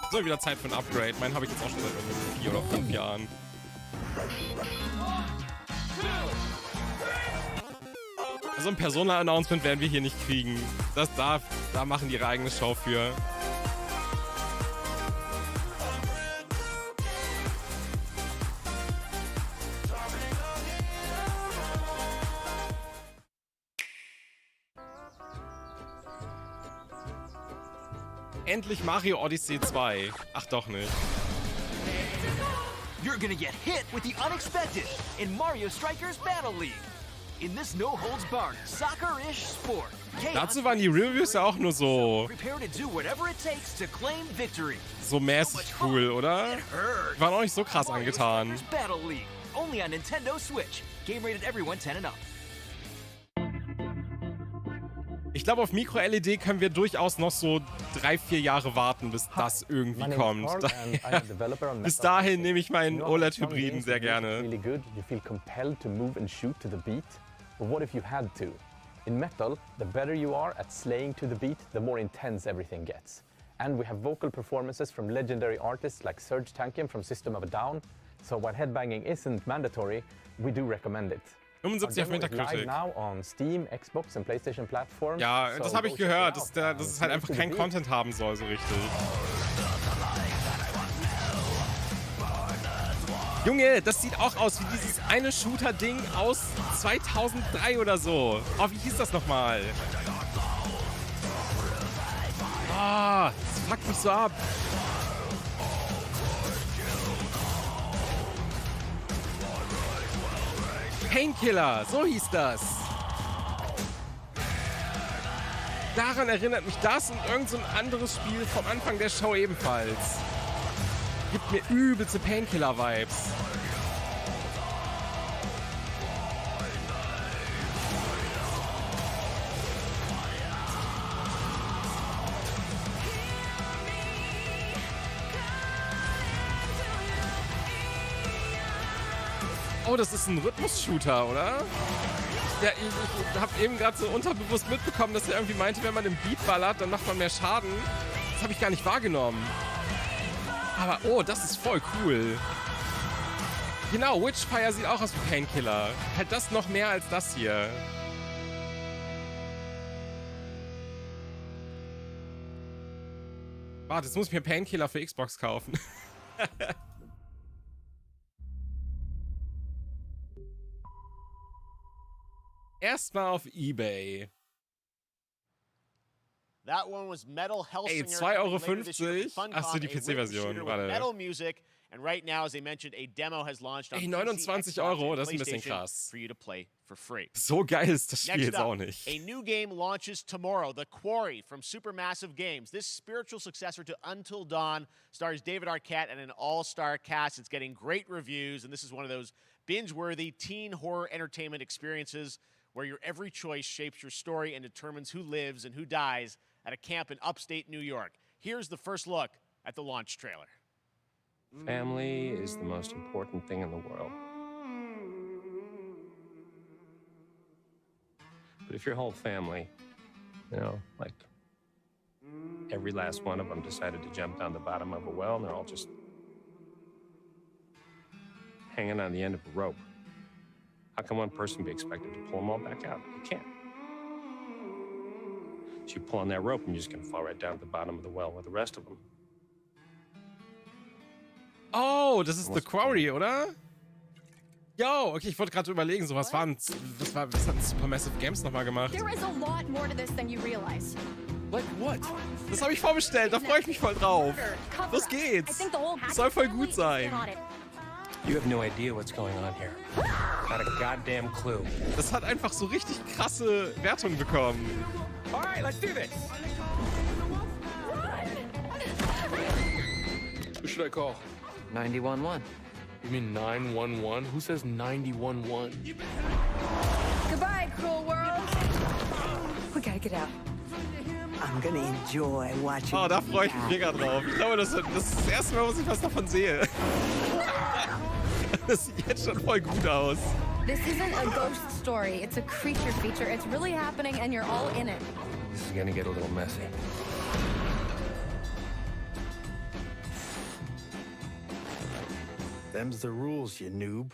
So, wieder Zeit für ein Upgrade. Meinen habe ich jetzt auch schon seit 4 oder 5 Jahren. Also ein Persona-Announcement werden wir hier nicht kriegen. Da machen die ihre eigene Show für. Endlich Mario Odyssey 2. Ach doch nicht. You're gonna get hit with the unexpected in Mario Strikers Battle League. In this no-holds-barred, soccer-ish sport. Dazu waren die Reviews ja auch nur so mäßig cool, oder? Die waren auch nicht so krass angetan. Only on Nintendo Switch. Game rated everyone 10 and up. Ich glaube, auf Micro-LED können wir durchaus noch so 3-4 Jahre warten, bis das irgendwie kommt. Bis dahin nehme ich meinen OLED-Hybriden sehr gerne. But what if you had to? In Metal, the better you are at slaying to the beat, the more intense everything gets. And we have vocal performances from legendary artists like Serge Tankian from System of a Down. So while headbanging isn't mandatory, we do recommend it. 75 auf Metacritic. Now on Steam, Xbox and PlayStation platforms. Ja, das habe ich gehört, dass es halt einfach keinen Content haben soll, so richtig. Junge, das sieht auch aus wie dieses eine Shooter-Ding aus 2003 oder so. Oh, wie hieß das nochmal? Ah, das fuckt mich so ab. Painkiller, so hieß das. Daran erinnert mich das und irgend so ein anderes Spiel vom Anfang der Show ebenfalls. Gibt mir übelste Painkiller-Vibes. Oh, das ist ein Rhythmus-Shooter, oder? Ja, ich habe eben gerade so unterbewusst mitbekommen, dass er irgendwie meinte, wenn man im Beat ballert, dann macht man mehr Schaden. Das habe ich gar nicht wahrgenommen. Aber, oh, das ist voll cool. Genau, Witchfire sieht auch aus wie Painkiller. Halt das noch mehr als das hier. Warte, jetzt muss ich mir Painkiller für Xbox kaufen. Erstmal auf eBay. That one was Metal Ey, Hellsinger. 2,50 €? Achso, die PC-Version. Warte. Metal music. And right now, as I mentioned, a demo has launched on Ey, PC, 29 Xbox, €, and das ist ein bisschen PlayStation krass. for you to play for free. So geil ist das Spiel Next jetzt up, auch nicht. a new game launches tomorrow, The Quarry from Supermassive Games. This spiritual successor to Until Dawn stars David Arquette and an all-star cast. It's getting great reviews, and this is one of those binge-worthy teen horror entertainment experiences where your every choice shapes your story and determines who lives and who dies at a camp in upstate New York. Here's the first look at the launch trailer. Family is the most important thing in the world. But if your whole family, you know, like every last one of them decided to jump down the bottom of a well and they're all just hanging on the end of a rope, how can one person be expected to pull them all back out? You can't. So you pull on that rope and you're just gonna fall right down at the bottom of the well with the rest of them. Oh, das ist The Quarry, oder? Yo, okay, ich wollte gerade überlegen, so was hat Supermassive Games nochmal gemacht? There is a lot more to this than you realize. Like what? Das habe ich vorbestellt, da freue ich mich voll drauf. Los geht's. Soll voll gut sein. You have no idea what's going on here. Not a goddamn clue. Das hat einfach so richtig krasse Wertungen bekommen. All right, let's do this. Who should I call? 911. You mean 911? Who says 911? Goodbye, cruel world. We gotta get out. I'm gonna enjoy watching. Oh, da freue ich mich mega drauf. Ich glaube, das ist das erste Mal, dass ich was davon sehe. Das sieht jetzt schon voll gut aus. This isn't a ghost story. It's a creature feature. It's really happening and you're all in it. This is gonna get a little messy. Them's the rules, you noob.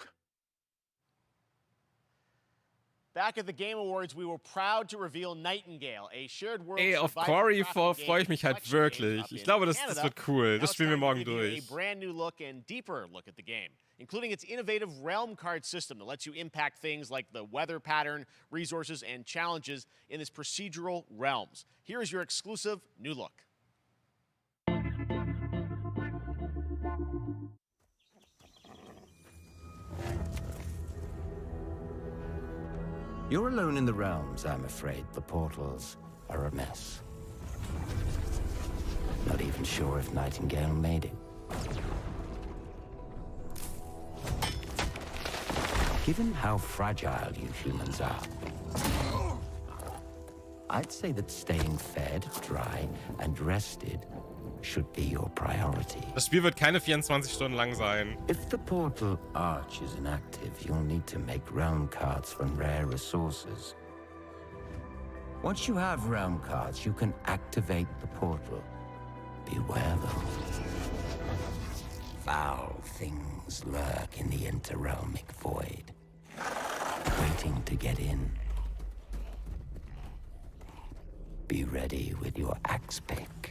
Back at the Game Awards, we were proud to reveal Nightingale, a shared world. Ey, auf Quarry freue ich mich halt wirklich. Ich glaube, das wird cool. Das spielen wir morgen durch. A brand new look and deeper look at the game, including its innovative realm card system that lets you impact things like the weather pattern, resources, and challenges in this procedural realms. Here is your exclusive new look. You're alone in the realms, I'm afraid. The portals are a mess. Not even sure if Nightingale made it. Given how fragile you humans are, I'd say that staying fed, dry, and rested should be your priority. Das Spiel wird keine 24 Stunden lang sein. If the portal arch is inactive, you'll need to make realm cards from rare resources. Once you have realm cards, you can activate the portal. Beware though. Foul things lurk in the interrealmic void, waiting to get in. Be ready with your axe pick.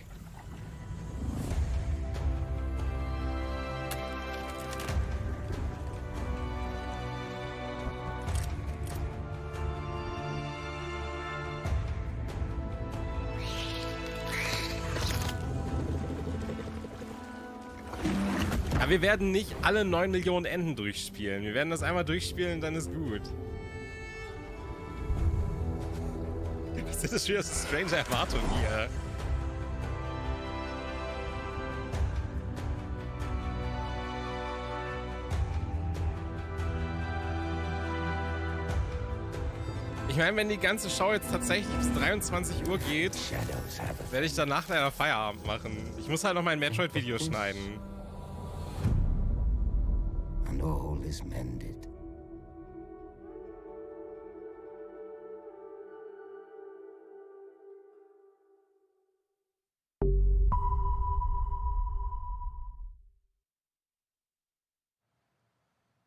Aber wir werden nicht alle 9 Millionen Enden durchspielen. Wir werden das einmal durchspielen, dann ist gut. Was Was ist das für eine strange Erwartung hier? Ich meine, wenn die ganze Show jetzt tatsächlich bis 23 Uhr geht, werde ich danach leider Feierabend machen. Ich muss halt noch mein Metroid-Video schneiden. And all is mended.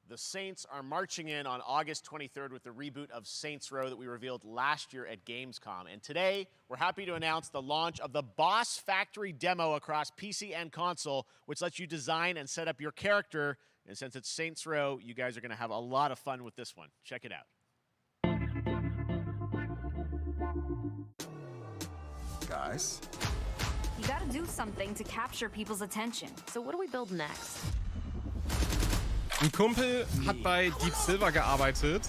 The Saints are marching in on August 23rd with the reboot of Saints Row that we revealed last year at Gamescom. And today, we're happy to announce the launch of the Boss Factory demo across PC and console, which lets you design and set up your character. And since it's Saints Row, you guys are going to have a lot of fun with this one. Check it out. Guys? You gotta do something to capture people's attention. So what do we build next? Ein Kumpel hat bei Deep Silver gearbeitet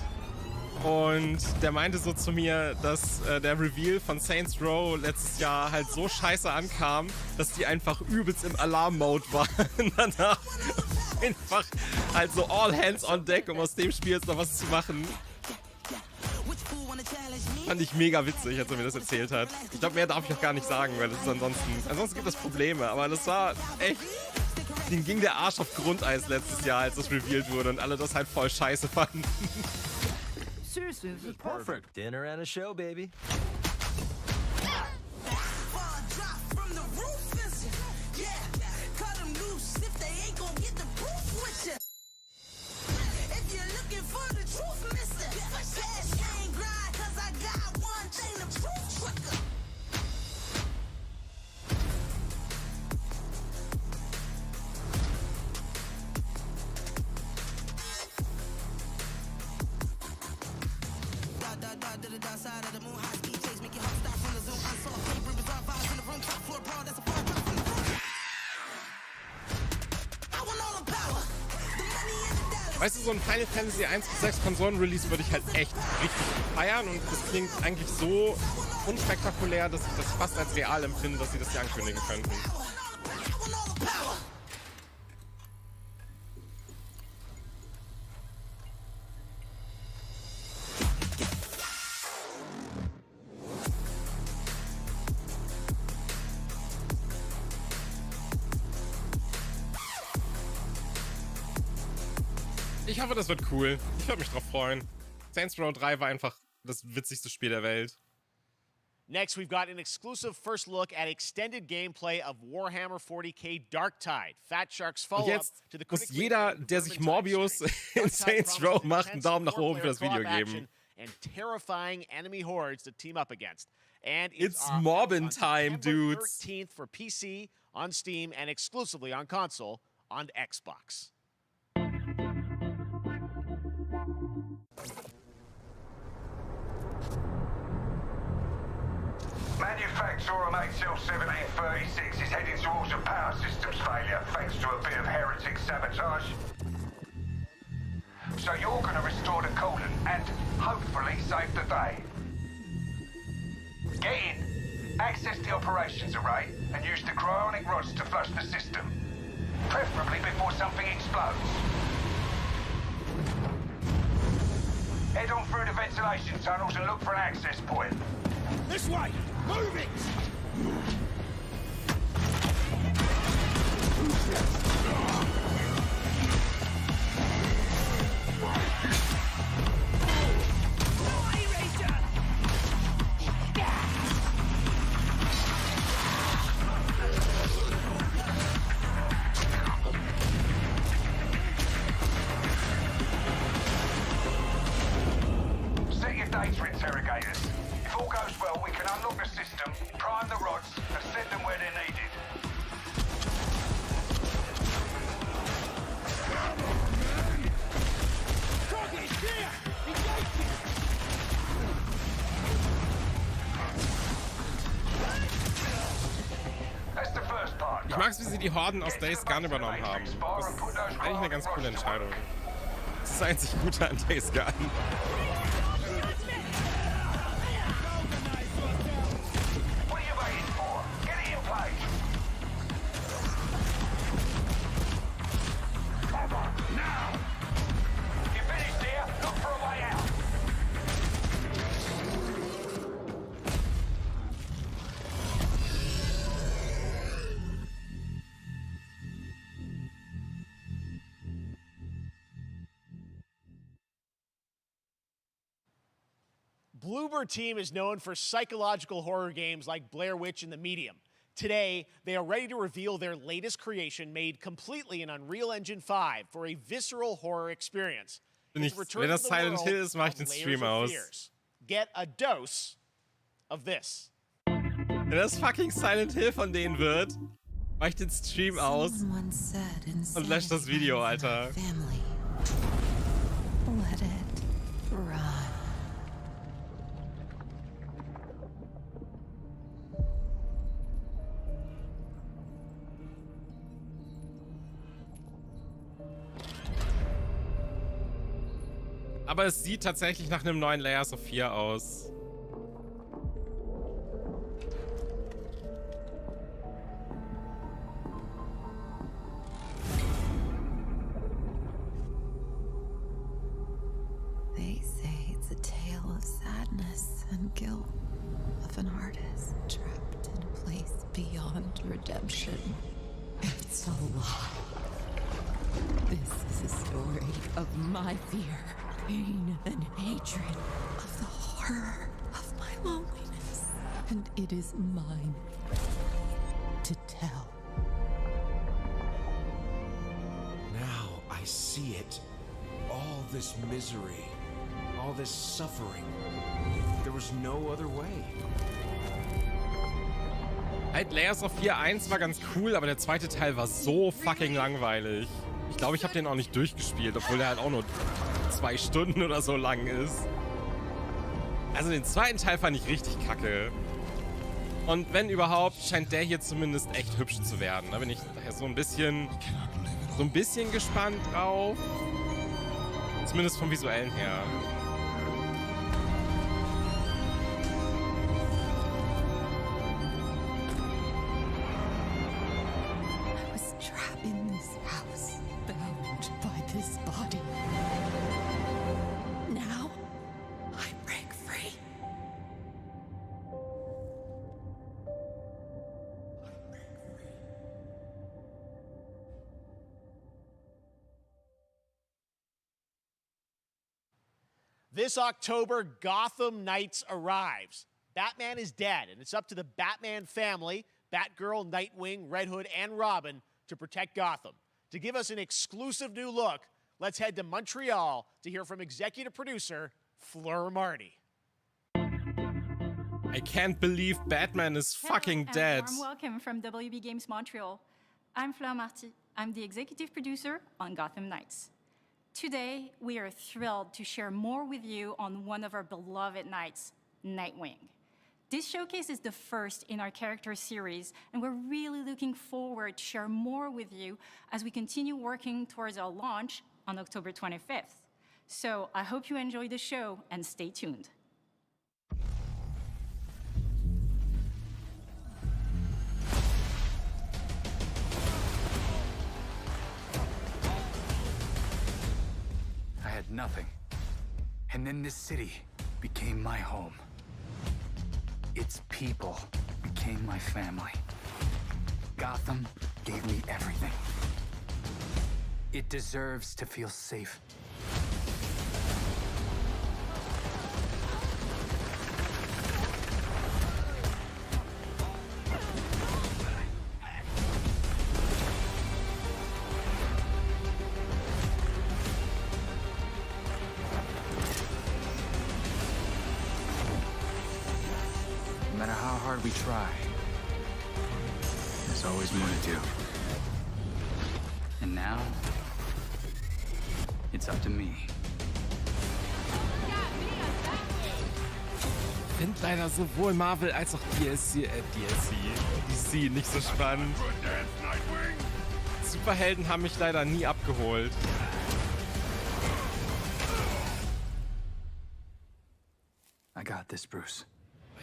und der meinte so zu mir, dass der Reveal von Saints Row letztes Jahr halt so scheiße ankam, dass die einfach übelst im Alarm-Mode waren. Danach einfach halt so all hands on deck, um aus dem Spiel jetzt noch was zu machen. Fand ich mega witzig, als er mir das erzählt hat. Ich glaube, mehr darf ich auch gar nicht sagen, weil das ist ansonsten gibt es Probleme. Aber das war echt... Denen ging der Arsch auf Grundeis letztes Jahr, als das revealed wurde und alle das halt voll scheiße fanden. Seriously, this is perfect. Dinner and a show, baby. Weißt du, so ein Final Fantasy 1-6 Konsolen-Release würde ich halt echt richtig feiern und das klingt eigentlich so unspektakulär, dass ich das fast als real empfinde, dass sie das hier ankündigen könnten. Ich hoffe, das wird cool. Ich würde mich drauf freuen. Saints Row 3 war einfach das witzigste Spiel der Welt. Next, we've got an exclusive first look at extended gameplay of Warhammer 40k Darktide. Fat Shark's follow-up to the muss jeder, der sich Morbius in Saints Row macht, einen Daumen nach oben für das Video geben. And terrifying enemy hordes to team up against. And it's Mobbin' time, dudes. 13th for PC, on Steam, and exclusively on console on Xbox. Manufacturer HL1736 is heading towards a power systems failure thanks to a bit of heretic sabotage. So you're going to restore the coolant and hopefully save the day. Get in, access the operations array, and use the cryonic rods to flush the system. Preferably before something explodes. Head on through the ventilation tunnels and look for an access point. This way! Move it! Set your data interrogators. If all goes well, we can unlock the system, prime the rods, and send them where they're needed. Ich mag es, wie sie die Horden aus Days Gone übernommen haben. Das ist eigentlich eine ganz coole Entscheidung. Das ist das einzig Gute an Days Gone. Bloober Team is known for psychological horror games like Blair Witch and The Medium. Today, they are ready to reveal their latest creation made completely in Unreal Engine 5 for a visceral horror experience. Wenn das Silent Hill ist, mach ich den Stream aus. Get a dose of this. Wenn das fucking Silent Hill von denen wird, mach ich den Stream aus und lösche das Video, Alter. Let it run. Aber es sieht tatsächlich nach einem neuen Layers of Fear aus. They say it's a tale of sadness and guilt of an artist trapped in a place beyond redemption. It's a lie. This is a story of my fear, pain, and hatred, of the horror of my loneliness. And it is mine to tell. Now I see it. All this misery, all this suffering. There was no other way. Halt, Layers of Fear 1 war ganz cool, aber der zweite Teil war so fucking langweilig. Ich glaube, ich habe den auch nicht durchgespielt, obwohl der halt auch nur 2 Stunden oder so lang ist. Also den zweiten Teil fand ich richtig kacke. Und wenn überhaupt, scheint der hier zumindest echt hübsch zu werden. Da bin ich daher so ein bisschen gespannt drauf. Zumindest vom Visuellen her. I was trapped in this house, bound by this body. Now, I break free. This October, Gotham Knights arrives. Batman is dead, and it's up to the Batman family, Batgirl, Nightwing, Red Hood, and Robin to protect Gotham. To give us an exclusive new look, let's head to Montreal to hear from executive producer Fleur Marty. I can't believe Batman is fucking dead. Warm welcome from WB Games Montreal. I'm Fleur Marty. I'm the executive producer on Gotham Knights. Today, we are thrilled to share more with you on one of our beloved knights, Nightwing. This showcase is the first in our character series, and we're really looking forward to share more with you as we continue working towards our launch on October 25th. So I hope you enjoy the show and stay tuned. I had nothing. And then this city became my home. Its people became my family. Gotham gave me everything. It deserves to feel safe. No matter how hard we try, there's always more to do. And now, it's up to me. Ich finde leider sowohl Marvel als auch DC nicht so spannend. Superhelden haben mich leider nie abgeholt. I got this, Bruce.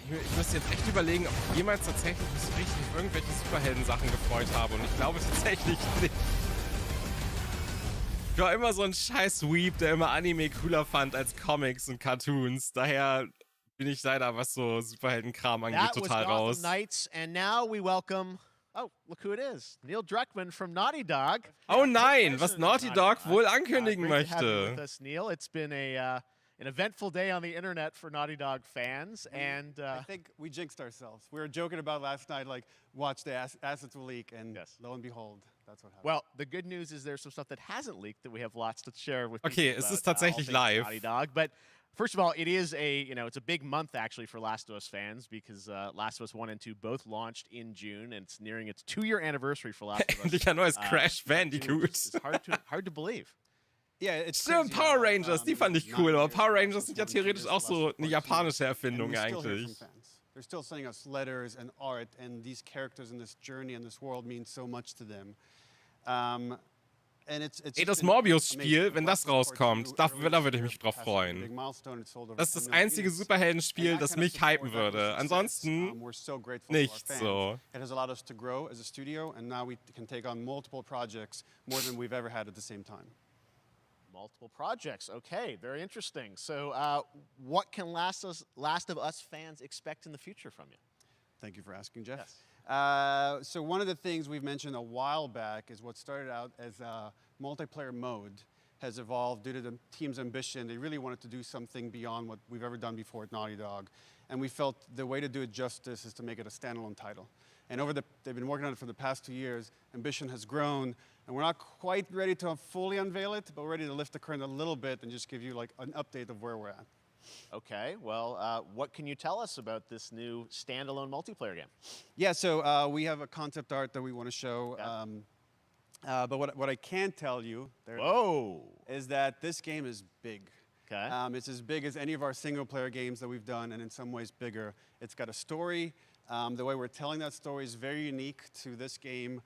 Ich müsste jetzt echt überlegen, ob ich jemals tatsächlich mich so richtig auf irgendwelche Superhelden-Sachen gefreut habe. Und ich glaube tatsächlich nicht. Ich war immer so ein scheiß Weeb, der immer Anime cooler fand als Comics und Cartoons. Daher bin ich leider, was so Superhelden-Kram angeht, total raus. Knights, and now we welcome... Oh, look who it is. Neil Druckmann from Naughty Dog. Oh nein, was Naughty Dog wohl ankündigen möchte. With us, Neil. It's been a an eventful day on the internet for Naughty Dog fans, and I think we jinxed ourselves. We were joking about last night, like, watch the assets will leak, and lo and behold, that's what happened. Well, the good news is there's some stuff that hasn't leaked that we have lots to share with Okay, people es ist about, tatsächlich all things live. Naughty Dog, but first of all, it is it's a big month actually for Last of Us fans because Last of Us 1 and 2 both launched in June, and it's nearing its 2-year anniversary for Last of Us. Endlich ein neues Crash Bandicoot. It's hard to believe. Yeah, it's Stimmt, Power Rangers, die fand ich cool, aber Power Rangers sind ja theoretisch auch so eine japanische Erfindung eigentlich. They're still sending us letters and art, and these characters in this journey and this world mean so much to them. Ey, das Morbius-Spiel, wenn das rauskommt, da würde ich mich drauf freuen. Das ist das einzige Superheldenspiel, das mich hypen würde. Ansonsten nichts so. It has allowed us to grow as a studio, and now we can take on multiple projects, more than we've ever had at the same time. Multiple projects. Okay, very interesting. So what can Last of Us fans expect in the future from you? Thank you for asking, Jeff. Yes. So one of the things we've mentioned a while back is what started out as a multiplayer mode has evolved due to the team's ambition. They really wanted to do something beyond what we've ever done before at Naughty Dog. And we felt the way to do it justice is to make it a standalone title. And they've been working on it for the past 2 years. Ambition has grown, and we're not quite ready to fully unveil it, but we're ready to lift the curtain a little bit and just give you like an update of where we're at. Okay, well, what can you tell us about this new standalone multiplayer game? Yeah, so we have a concept art that we want to show. But what I can tell you is that this game is big. Okay. It's as big as any of our single-player games that we've done, and in some ways bigger. It's got a story. The way we're telling that story is very unique to this game.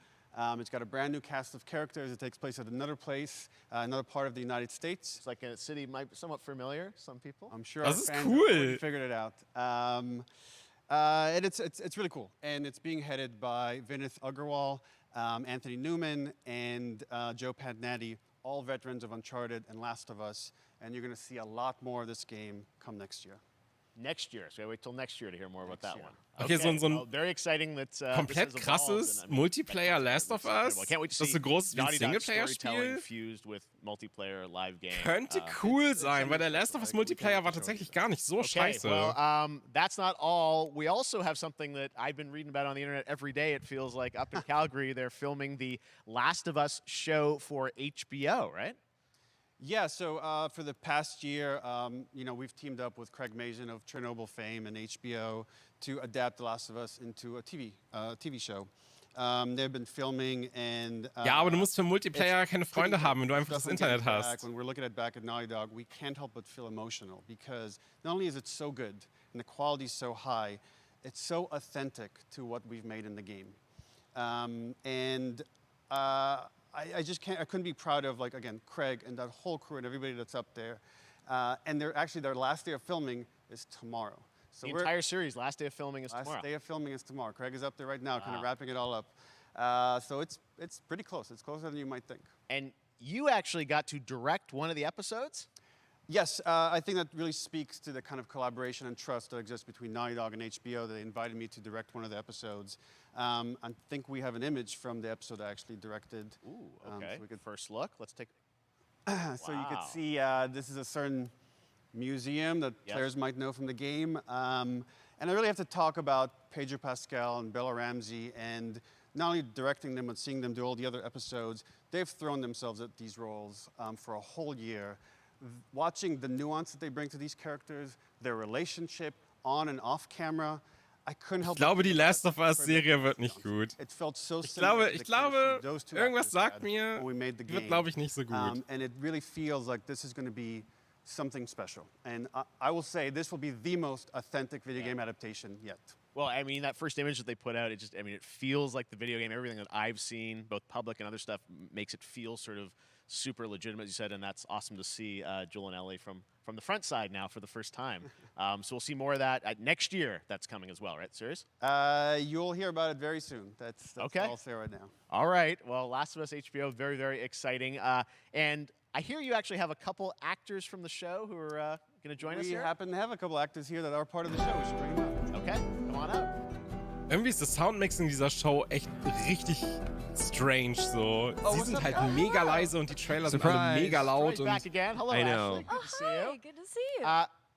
It's got a brand new cast of characters. It takes place at another place, another part of the United States. It's like a city might be somewhat familiar, some people. I'm sure our fans have already figured it out. And it's really cool. And it's being headed by Vinith Agarwal, Anthony Newman, and Joe Padnatti, all veterans of Uncharted and Last of Us. And you're going to see a lot more of this game come next year. Next year, so we wait till next year to hear more about that one. Okay, so ein very exciting that, komplett krasses Multiplayer Last of Us, das so groß wie ein Singleplayer-Spiel, könnte cool sein, weil der Last of Us Multiplayer war tatsächlich gar nicht so scheiße. Well, that's not all. We also have something that I've been reading about on the internet every day, it feels like. Up in Calgary, they're filming the Last of Us show for HBO, right? Yeah, so for the past year, we've teamed up with Craig Mazin of Chernobyl fame and HBO to adapt The Last of Us into a TV show. They've been filming and... ja, aber du musst für Multiplayer keine Freunde haben, wenn du einfach das Internet hast. When we're looking at back at Naughty Dog, we can't help but feel emotional because not only is it so good and the quality is so high, it's so authentic to what we've made in the game. I just can't. I couldn't be proud of, like, again, Craig and that whole crew and everybody that's up there. And their last day of filming is tomorrow. So the entire series, last day of filming is tomorrow. Last day of filming is tomorrow. Craig is up there right now, kind of wrapping it all up. So it's pretty close. It's closer than you might think. And you actually got to direct one of the episodes? Yes, I think that really speaks to the kind of collaboration and trust that exists between Naughty Dog and HBO. They invited me to direct one of the episodes. I think we have an image from the episode I actually directed. Ooh, okay. So we could first look. Let's take. So you could see this is a certain museum that players might know from the game. And I really have to talk about Pedro Pascal and Bella Ramsey, and not only directing them, but seeing them do all the other episodes. They've thrown themselves at these roles for a whole year. Watching the nuance that they bring to these characters, their relationship on and off camera, I couldn't help. Ich glaube, die Last of Us Serie wird nicht gut. It felt so ich glaube, irgendwas sagt mir, wird, glaube ich, nicht so gut. And it really feels like this is going to be something special. And I will say this will be the most authentic video game adaptation yet. Well, I mean, that first image that they put out, it feels like the video game. Everything that I've seen, both public and other stuff, makes it feel sort of super legitimate, as you said, and that's awesome to see Joel and Ellie from the front side now for the first time. So we'll see more of that next year. That's coming as well, right? Serious? You'll hear about it very soon. That's okay. All I'll say right now. All right. Well, Last of Us HBO, very, very exciting. And I hear you actually have a couple actors from the show who are going to join us here. We happen to have a couple actors here that are part of the show. We should bring them up. Okay. Come on up. Irgendwie ist das Soundmixing dieser Show echt richtig strange so. Sie sind halt mega leise und die Trailer sind alle mega laut. Troy's back again. Hello, I know. Ashley. Good to see you. Good to see you.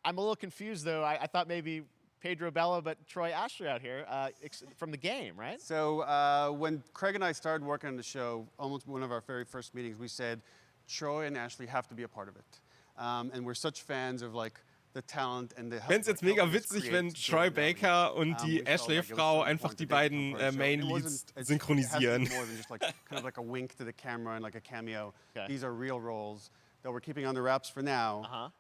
I'm a little confused, though. I thought maybe Pedro Bella, but Troy Ashley out here from the game, right? So when Craig and I started working on the show, almost one of our very first meetings, we said, Troy and Ashley have to be a part of it. And we're such fans of like the talent and the. Ich fände es jetzt mega witzig, wenn Troy Baker und die Ashley-Frau einfach die beiden Main Leads synchronisieren. More than just like kind of like a wink to the camera and like a cameo. Okay. These are real roles that we're keeping under wraps for now.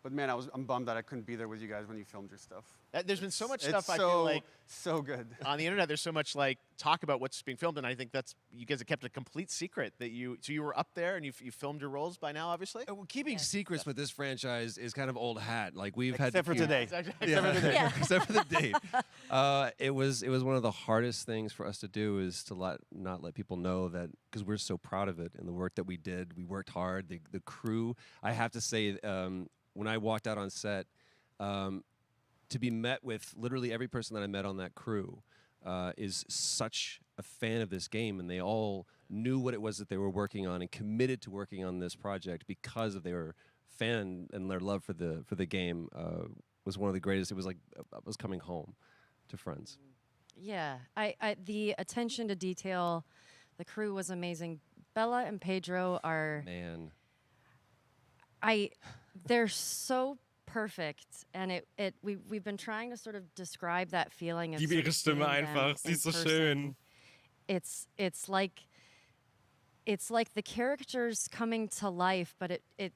But man, I'm bummed that I couldn't be there with you guys when you filmed your stuff. There's been so much stuff I feel like so good on the internet. There's so much like talk about what's being filmed, and I think that's you guys have kept a complete secret that you were up there and you filmed your roles by now, obviously. Well, keeping secrets with this franchise is kind of old hat. Like we've except had for today. Except for the date. It was one of the hardest things for us to do is to not let people know that because we're so proud of it and the work that we did. We worked hard. The crew. I have to say. When I walked out on set, to be met with literally every person that I met on that crew is such a fan of this game, and they all knew what it was that they were working on and committed to working on this project because of their fan and their love for the game was one of the greatest. It was like I was coming home to friends. Yeah, the attention to detail, the crew was amazing. Bella and Pedro are they're so perfect, and we've been trying to sort of describe that feeling of Liebe ihre Stimme einfach, sie ist so schön. It's like the characters coming to life, but it's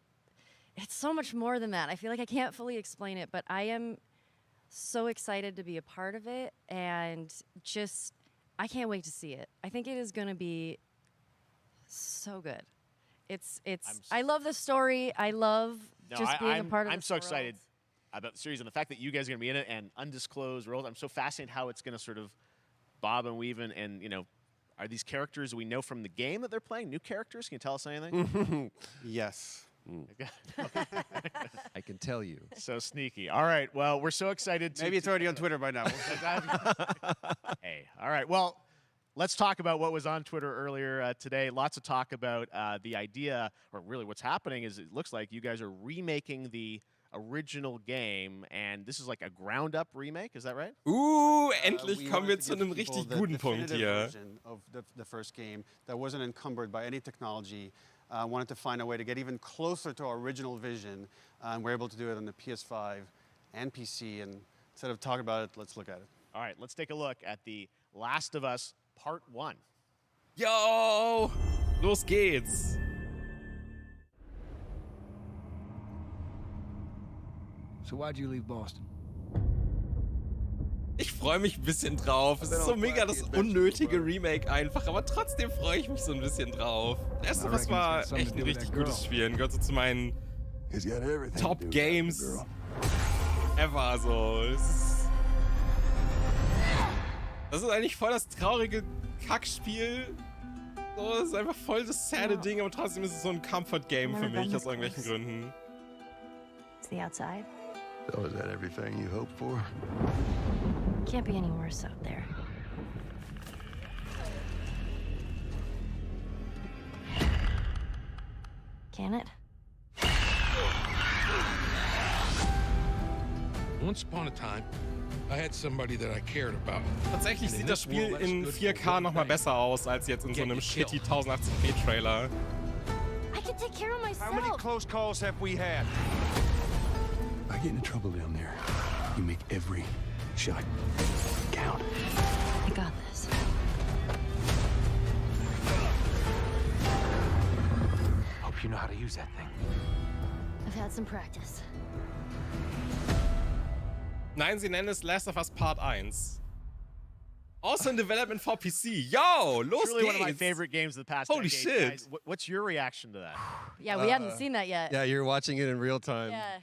so much more than that. I feel like I can't fully explain it, but I am so excited to be a part of it, and just I can't wait to see it. I think it is going to be so good. I love the story. I love being a part of I'm so excited about the series and the fact that you guys are going to be in it and undisclosed roles. I'm so fascinated how it's going to sort of bob and weave and you know, are these characters we know from the game that they're playing? New characters? Can you tell us anything? Yes. I can tell you. So sneaky. All right. Well, we're so excited. Maybe it's already on Twitter by now. Hey. All right. Well, let's talk about what was on Twitter earlier today. Lots of talk about the idea, or really what's happening is it looks like you guys are remaking the original game, and this is like a ground-up remake. Is that right? Endlich kommen wir zu einem richtig guten Punkt hier. Of the first game that wasn't encumbered by any technology. Wanted to find a way to get even closer to our original vision, and we're able to do it on the PS5 and PC. And instead of talking about it, let's look at it. All right, let's take a look at The Last of Us Part 1. Yo! Los geht's! So why'd you leave Boston? Ich freue mich ein bisschen drauf. Es ist so mega das unnötige Remake einfach, aber trotzdem freue ich mich so ein bisschen drauf. Last of Us war echt ein richtig gutes Spiel. Gehört so zu meinen Top Games ever. So. Das ist eigentlich voll das traurige Kackspiel. So, das ist einfach voll das sade Ding, aber trotzdem ist es so ein Comfort-Game für mich aus irgendwelchen Gründen. It's the outside. So is that everything you hoped for? Can't be any worse out there. Can it? Once upon a time, I had somebody that I cared about. Tatsächlich sieht das Spiel in 4K nochmal besser aus als jetzt in so einem shitty 1080p Trailer. I can take care of myself. How many close calls have we had? I get into trouble down there. You make every shot count. I got this. Hope you know how to use that thing. I've had some practice. Nein, sie nennen es Last of Us Part 1. Also in development for PC. Yo, los It's really geht's. one of my favorite games of the past Holy decade. shit. Guys, what's your reaction to that? Yeah, we hadn't seen that yet. Yeah, you're watching it in real time. Yeah.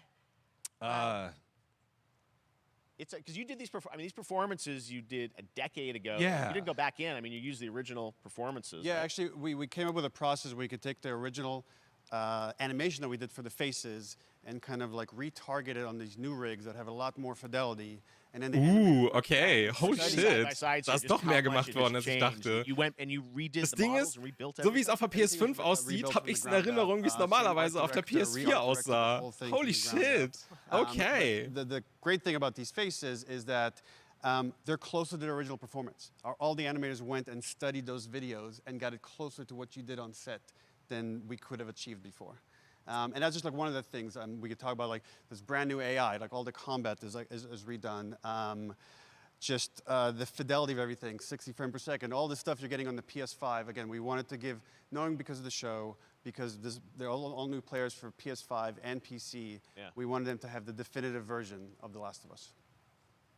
It's because you did these. These performances you did a decade ago. Yeah. You didn't go back in. I mean, you used the original performances. Yeah, right? actually, we came up with a process where we could take the original animation that we did for the faces and kind of like retarget it on these new rigs that have a lot more fidelity. And then okay. Holy shit. Da ist doch mehr gemacht worden, als ich dachte. Das Ding ist, so wie es auf der PS5 aussieht, habe ich es in Erinnerung, wie es normalerweise auf der PS4 aussah. Holy shit. Okay. The great thing about these faces is that they're closer to the original performance. All the animators went and studied those videos and got it closer to what you did on set than we could have achieved before. And that's just like one of the things we could talk about, like this brand new AI, like all the combat is redone. Just the fidelity of everything, 60 frames per second, all the stuff you're getting on the PS5. Again, we wanted to give, knowing because of the show, because they're all new players for PS5 and PC, we wanted them to have the definitive version of The Last of Us.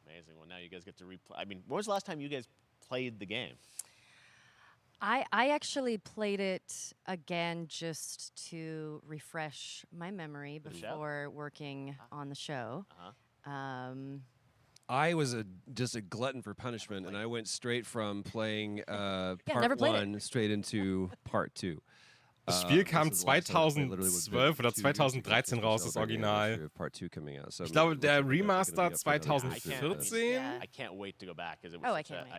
Amazing. Well, now you guys get to replay. I mean, when was the last time you guys played the game? I actually played it again just to refresh my memory before working on the show. I was just a glutton for punishment, and I went straight from playing part never played 1 straight into part 2. Das Spiel kam 2012 oder 2013 raus, das Original. Ich glaube, der Remaster 2014. I can't wait to go back, because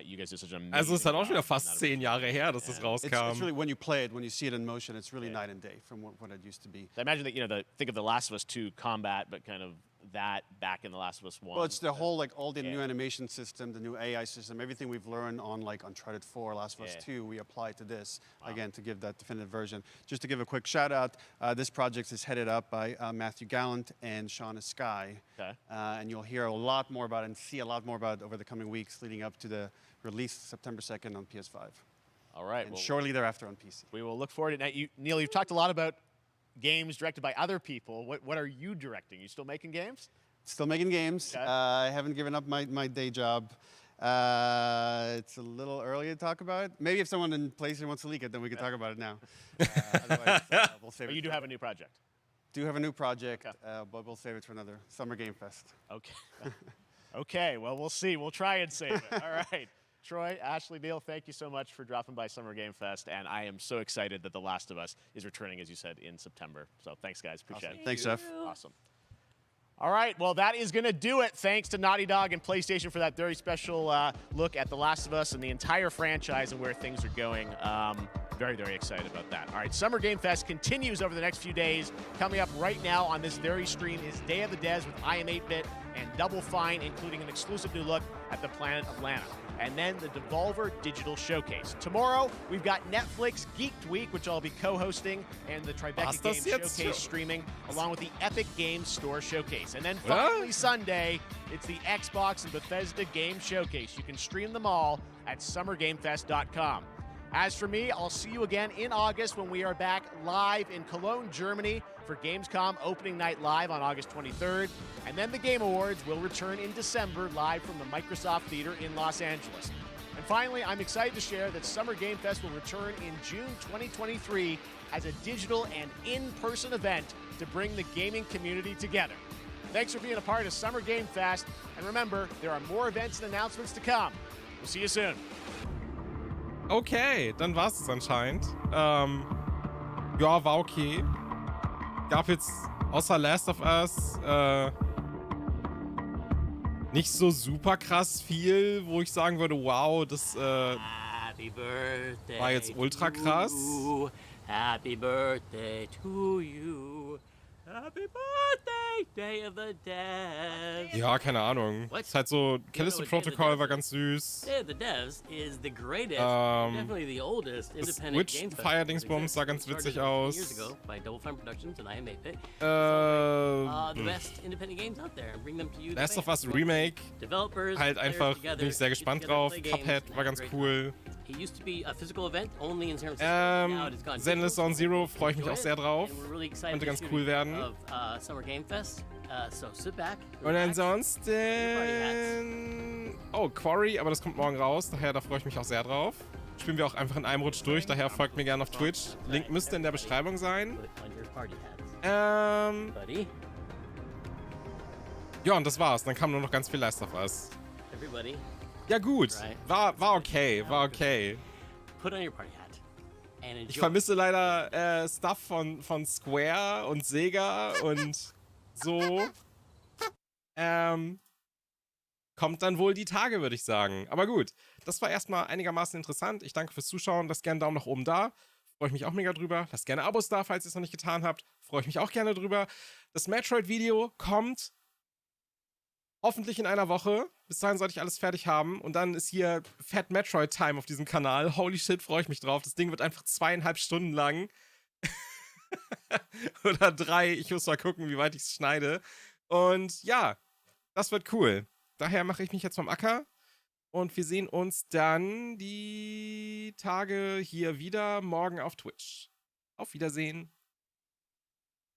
you guys did such an amazing Also es ist halt auch schon wieder fast 10 Jahre her, dass das rauskam. It's really, when you play it, when you see it in motion, it's really night and day from what it used to be. I imagine that, think of The Last of Us 2 combat, but kind of that back in The Last of Us 1. Well, it's the whole, like, all the new animation system, the new AI system, everything we've learned on, like, Uncharted 4, Last of Us 2, we apply to this, again, to give that definitive version. Just to give a quick shout out, this project is headed up by Matthew Gallant and Shauna Skye. Okay. And you'll hear a lot more about it and see a lot more about it over the coming weeks leading up to the release September 2nd on PS5. All right. And shortly thereafter on PC. We will look forward to it. Neil, you've talked a lot about games directed by other people. What are you directing? You still making games? Still making games. Okay. I haven't given up my day job. It's a little early to talk about it. Maybe if someone in PlayStation wants to leak it, then we can talk about it now. Otherwise, we'll save it. But you do have a new project. Do have a new project, but we'll save it for another Summer Game Fest. Okay. Okay, well, we'll see. We'll try and save it. All right. Troy, Ashley, Neil, thank you so much for dropping by Summer Game Fest, and I am so excited that The Last of Us is returning, as you said, in September. So thanks, guys. Appreciate it. Thanks, Jeff. Awesome. All right, well, that is going to do it. Thanks to Naughty Dog and PlayStation for that very special look at The Last of Us and the entire franchise and where things are going. Very, very excited about that. All right, Summer Game Fest continues over the next few days. Coming up right now on this very stream is Day of the Des with I Am 8-Bit and Double Fine, including an exclusive new look at the planet of Lana. And then the Devolver Digital Showcase. Tomorrow, we've got Netflix Geeked Week, which I'll be co-hosting, and the Tribeca Games Showcase streaming, along with the Epic Games Store Showcase. And then finally Sunday, it's the Xbox and Bethesda Game Showcase. You can stream them all at summergamefest.com. As for me, I'll see you again in August when we are back live in Cologne, Germany for Gamescom Opening Night Live on August 23rd. And then the Game Awards will return in December live from the Microsoft Theater in Los Angeles. And finally, I'm excited to share that Summer Game Fest will return in June 2023 as a digital and in-person event to bring the gaming community together. Thanks for being a part of Summer Game Fest. And remember, there are more events and announcements to come. We'll see you soon. Okay, dann war's es anscheinend. Ja, war okay. Gab jetzt außer Last of Us nicht so super krass viel, wo ich sagen würde, wow, das war jetzt ultra krass. Happy birthday to you. Happy birthday, Day of the Devs. Ja, keine Ahnung. Ist halt so, Callisto Protocol war ganz süß. Day of the Devs is the greatest, definitely the oldest independent game festival. Fire-Dingsbums sah ganz witzig aus. Years ago by Double Fine Productions and I Am 8-Bit. The best independent games out there and bring them to you. Last of Us Remake. Developers, halt einfach, bin ich sehr gespannt drauf. Cuphead war ganz cool. It used to be a physical event only in San Francisco. Now it has gone Zenless Zone Zero freue ich mich auch sehr drauf. Könnte ganz cool werden. Of, Summer Game Fest. So sit back. Und ansonsten... Oh, Quarry, aber das kommt morgen raus. Daher, da freue ich mich auch sehr drauf. Spielen wir auch einfach in einem Rutsch durch. Daher folgt mir gerne auf Twitch. Link müsste in der Beschreibung sein. Ja, und das war's. Dann kam nur noch ganz viel Last of Us. Everybody. Ja gut, war okay, war okay. Put on your party hat. and enjoy. Ich vermisse leider Stuff von Square und Sega und so. Kommt dann wohl die Tage, würde ich sagen. Aber gut, das war erstmal einigermaßen interessant. Ich danke fürs Zuschauen. Lasst gerne einen Daumen nach oben da. Freue ich mich auch mega drüber. Lasst gerne Abos da, falls ihr es noch nicht getan habt. Freue ich mich auch gerne drüber. Das Metroid-Video kommt hoffentlich in einer Woche. Bis dahin sollte ich alles fertig haben. Und dann ist hier Fat Metroid-Time auf diesem Kanal. Holy shit, freue ich mich drauf. Das Ding wird einfach 2,5 Stunden lang. Oder 3. Ich muss mal gucken, wie weit ich es schneide. Und ja, das wird cool. Daher mache ich mich jetzt vom Acker. Und wir sehen uns dann die Tage hier wieder morgen auf Twitch. Auf Wiedersehen.